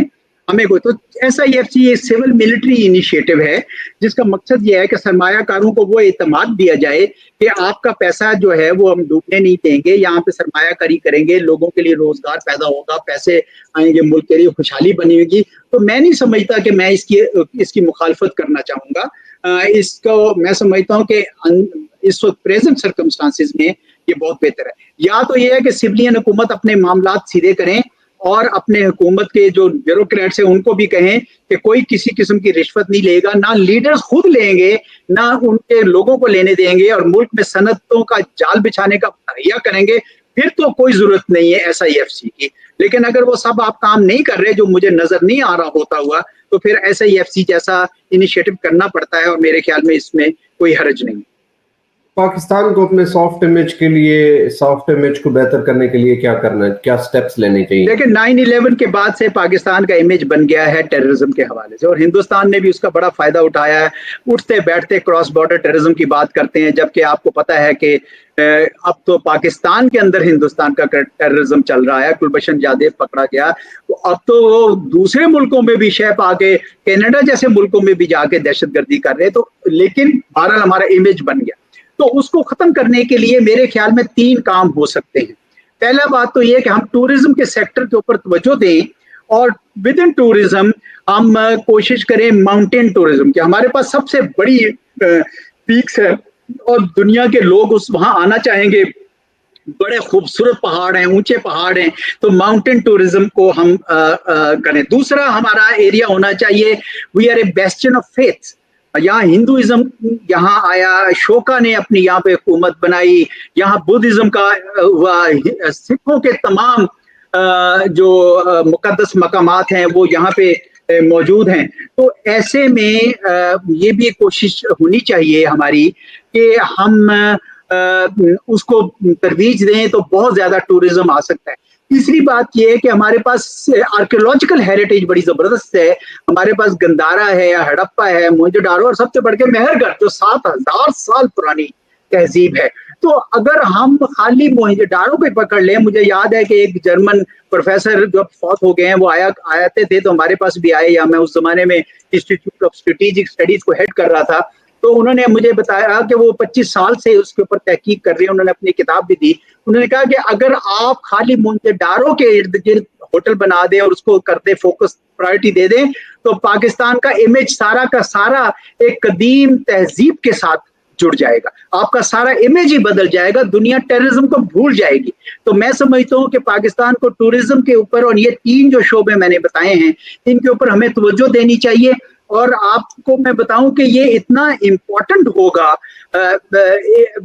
ہمیں کوئی. تو SIFC یہ سول ملٹری انیشیٹو ہے جس کا مقصد یہ ہے کہ سرمایہ کاروں کو وہ اعتماد دیا جائے کہ آپ کا پیسہ جو ہے وہ ہم ڈوبنے نہیں دیں گے، یہاں پہ سرمایہ کاری کریں گے، لوگوں کے لیے روزگار پیدا ہوگا، پیسے آئیں گے، ملک کے لیے خوشحالی بنی ہوگی. تو میں نہیں سمجھتا کہ میں اس کی مخالفت کرنا چاہوں گا. اس کو میں سمجھتا ہوں کہ اس وقت پریزنٹ سرکمسٹانسز میں یہ بہت بہتر ہے. یا تو یہ ہے کہ سویلین حکومت اپنے معاملات سیدھے کریں اور اپنے حکومت کے جو بیوروکریٹس ہیں ان کو بھی کہیں کہ کوئی کسی قسم کی رشوت نہیں لے گا، نہ لیڈرز خود لیں گے نہ ان کے لوگوں کو لینے دیں گے، اور ملک میں صنعتوں کا جال بچھانے کا تہیہ کریں گے. پھر تو کوئی ضرورت نہیں ہے SIFC کی. لیکن اگر وہ سب آپ کام نہیں کر رہے جو مجھے نظر نہیں آ رہا ہوتا ہوا تو پھر SIFC جیسا انیشیٹو کرنا پڑتا ہے، اور میرے خیال میں اس میں کوئی حرج نہیں. پاکستان کو اپنے سافٹ امیج کو بہتر کرنے کے لیے کیا کرنا ہے، کیا سٹیپس لینے چاہیے؟ لیکن 9/11 کے بعد سے پاکستان کا امیج بن گیا ہے ٹیررزم کے حوالے سے، اور ہندوستان نے بھی اس کا بڑا فائدہ اٹھایا ہے. اٹھتے بیٹھتے کراس بارڈر ٹیررزم کی بات کرتے ہیں، جبکہ آپ کو پتا ہے کہ اب تو پاکستان کے اندر ہندوستان کا ٹیررزم چل رہا ہے. کلبھشن جادیو پکڑا گیا، تو اب تو وہ دوسرے ملکوں میں بھی شیپ آ کے کینیڈا جیسے ملکوں میں بھی جا کے دہشت گردی کر رہے. تو لیکن بہرحال ہمارا امیج بن گیا. تو اس کو ختم کرنے کے لیے میرے خیال میں 3 کام ہو سکتے ہیں. پہلا بات تو یہ کہ ہم ٹورزم کے سیکٹر کے اوپر توجہ دیں، اور ود ان ٹورزم ہم کوشش کریں ماؤنٹین ٹورزم کی. ہمارے پاس سب سے بڑی پیکس ہے اور دنیا کے لوگ وہاں آنا چاہیں گے. بڑے خوبصورت پہاڑ ہیں، اونچے پہاڑ ہیں، تو ماؤنٹین ٹورزم کو ہم کریں. دوسرا ہمارا ایریا ہونا چاہیے we are a bastion of faith. یہاں ہندوازم یہاں آیا، شوکا نے اپنی یہاں پہ حکومت بنائی، یہاں بدھزم کا ہوا، سکھوں کے تمام جو مقدس مقامات ہیں وہ یہاں پہ موجود ہیں. تو ایسے میں یہ بھی کوشش ہونی چاہیے ہماری کہ ہم اس کو ترویج دیں تو بہت زیادہ ٹورزم آ سکتا ہے. تیسری بات یہ ہے کہ ہمارے پاس آرکیولوجیکل ہیریٹیج بڑی زبردست ہے. ہمارے پاس گندارا ہے, ہڑپا ہے, موہنجو داڑو اور سب سے بڑھ کے مہر گڑھ جو 7000 سال پرانی تہذیب ہے. تو اگر ہم خالی موہنجو داڑو پہ پکڑ لیں, مجھے یاد ہے کہ ایک جرمن پروفیسر جو فوت ہو گئے ہیں وہ آتے تھے تو ہمارے پاس بھی آئے, یا میں اس زمانے میں انسٹیٹیوٹ آف اسٹریٹجک اسٹڈیز کو ہیڈ کر رہا تھا, تو انہوں نے مجھے بتایا کہ وہ 25 سال سے اس کے اوپر تحقیق کر رہے ہیں. انہوں نے اپنی کتاب بھی دی. انہوں نے کہا کہ اگر آپ خالی موہنجو داڑو کے ارد گرد ہوٹل بنا دیں اور اس کو کر دیں فوکس پرائرٹی دے دیں, تو پاکستان کا امیج سارا کا سارا ایک قدیم تہذیب کے ساتھ جڑ جائے گا. آپ کا سارا امیج ہی بدل جائے گا, دنیا ٹیررزم کو بھول جائے گی. تو میں سمجھتا ہوں کہ پاکستان کو ٹورزم کے اوپر, اور یہ 3 جو شعبے میں نے بتائے ہیں, ان کے اوپر ہمیں توجہ دینی چاہیے. اور آپ کو میں بتاؤں کہ یہ اتنا امپورٹنٹ ہوگا.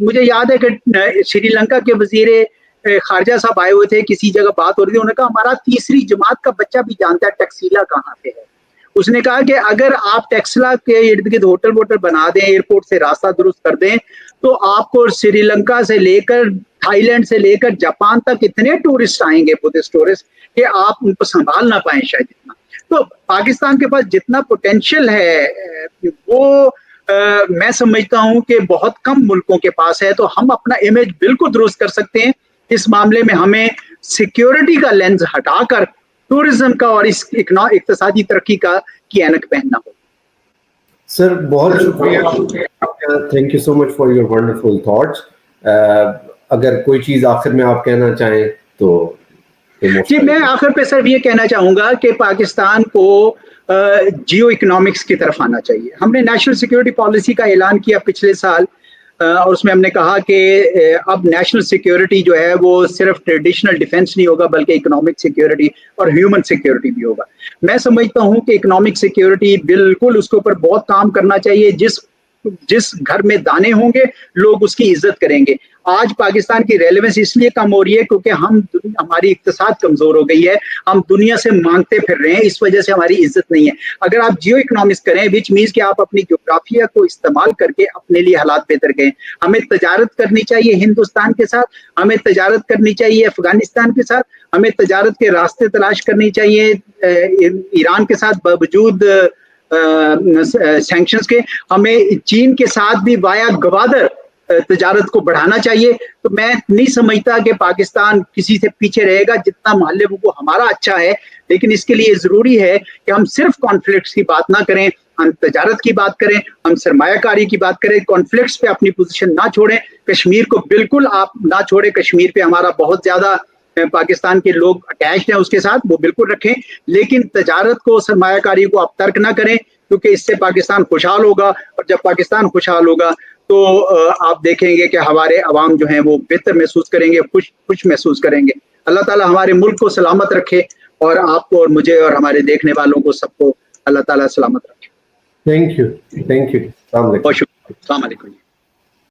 مجھے یاد ہے کہ سری لنکا کے وزیر خارجہ صاحب آئے ہوئے تھے, کسی جگہ بات ہو رہی تھی, انہوں نے کہا ہمارا 3ری جماعت کا بچہ بھی جانتا ہے ٹیکسیلا کہاں پہ ہے. اس نے کہا کہ اگر آپ ٹیکسلا کے ارد گرد ہوٹل ووٹل بنا دیں, ایئرپورٹ سے راستہ درست کر دیں, تو آپ کو سری لنکا سے لے کر تھائی لینڈ سے لے کر جاپان تک اتنے ٹورسٹ آئیں گے, بدھسٹ ٹورسٹ, کہ آپ ان کو سنبھال نہ پائیں شاید اتنا. تو پاکستان کے پاس جتنا پوٹینشیل ہے وہ میں سمجھتا ہوں کہ بہت کم ملکوں کے پاس ہے. تو ہم اپنا امیج بالکل درست کر سکتے ہیں. اس معاملے میں ہمیں سیکیورٹی کا لینز ہٹا کر ٹورزم کا اور اس اقتصادی ترقی کا کی اینک پہننا ہوگا. سر بہت شکریہ, thank you so much for your wonderful thoughts. اگر کوئی چیز آخر میں آپ کہنا چاہیں تو. جی, میں آخر پہ صرف یہ کہنا چاہوں گا کہ پاکستان کو جیو اکنامکس کی طرف آنا چاہیے. ہم نے نیشنل سیکیورٹی پالیسی کا اعلان کیا پچھلے سال, اور اس میں ہم نے کہا کہ اب نیشنل سیکیورٹی جو ہے وہ صرف ٹریڈیشنل ڈیفنس نہیں ہوگا, بلکہ اکنامک سیکیورٹی اور ہیومن سیکیورٹی بھی ہوگا. میں سمجھتا ہوں کہ اکنامک سیکیورٹی بالکل اس کے اوپر بہت کام کرنا چاہیے. جس گھر میں دانے ہوں گے لوگ اس کی عزت کریں گے. آج پاکستان کی ریلیونس اس لیے کم ہو رہی ہے کیونکہ ہماری اقتصاد کمزور ہو گئی ہے, ہم دنیا سے مانگتے پھر رہے ہیں, اس وجہ سے ہماری عزت نہیں ہے. اگر آپ جیو اکنامکس کریں, وچ مینس کہ آپ اپنی جغرافیہ کو استعمال کر کے اپنے لیے حالات بہتر کریں. ہمیں تجارت کرنی چاہیے ہندوستان کے ساتھ, ہمیں تجارت کرنی چاہیے افغانستان کے ساتھ, ہمیں تجارت کے راستے تلاش کرنی چاہیے ایران کے ساتھ باوجود سینکشنز کے. ہمیں چین کے ساتھ بھی وایا گوادر تجارت کو بڑھانا چاہیے. تو میں نہیں سمجھتا کہ پاکستان کسی سے پیچھے رہے گا. جتنا محلے وہ ہمارا اچھا ہے, لیکن اس کے لیے ضروری ہے کہ ہم صرف کانفلکٹس کی بات نہ کریں, ہم تجارت کی بات کریں, ہم سرمایہ کاری کی بات کریں, کانفلکٹس پہ اپنی پوزیشن نہ چھوڑیں. کشمیر کو بالکل آپ نہ چھوڑیں, کشمیر پہ ہمارا بہت زیادہ پاکستان کے لوگ اٹیچڈ ہیں اس کے ساتھ, وہ بالکل رکھیں, لیکن تجارت کو سرمایہ کاری کو آپ ترک نہ کریں, کیونکہ اس سے پاکستان خوشحال ہوگا. اور جب پاکستان خوشحال ہوگا تو آپ دیکھیں گے کہ ہمارے عوام جو ہیں وہ بہتر محسوس کریں گے, خوش محسوس کریں گے. اللہ تعالیٰ ہمارے ملک کو سلامت رکھے, اور آپ کو اور مجھے اور ہمارے دیکھنے والوں کو سب کو اللہ تعالیٰ سلامت رکھے. Thank you. بہت شکریہ. السلام علیکم.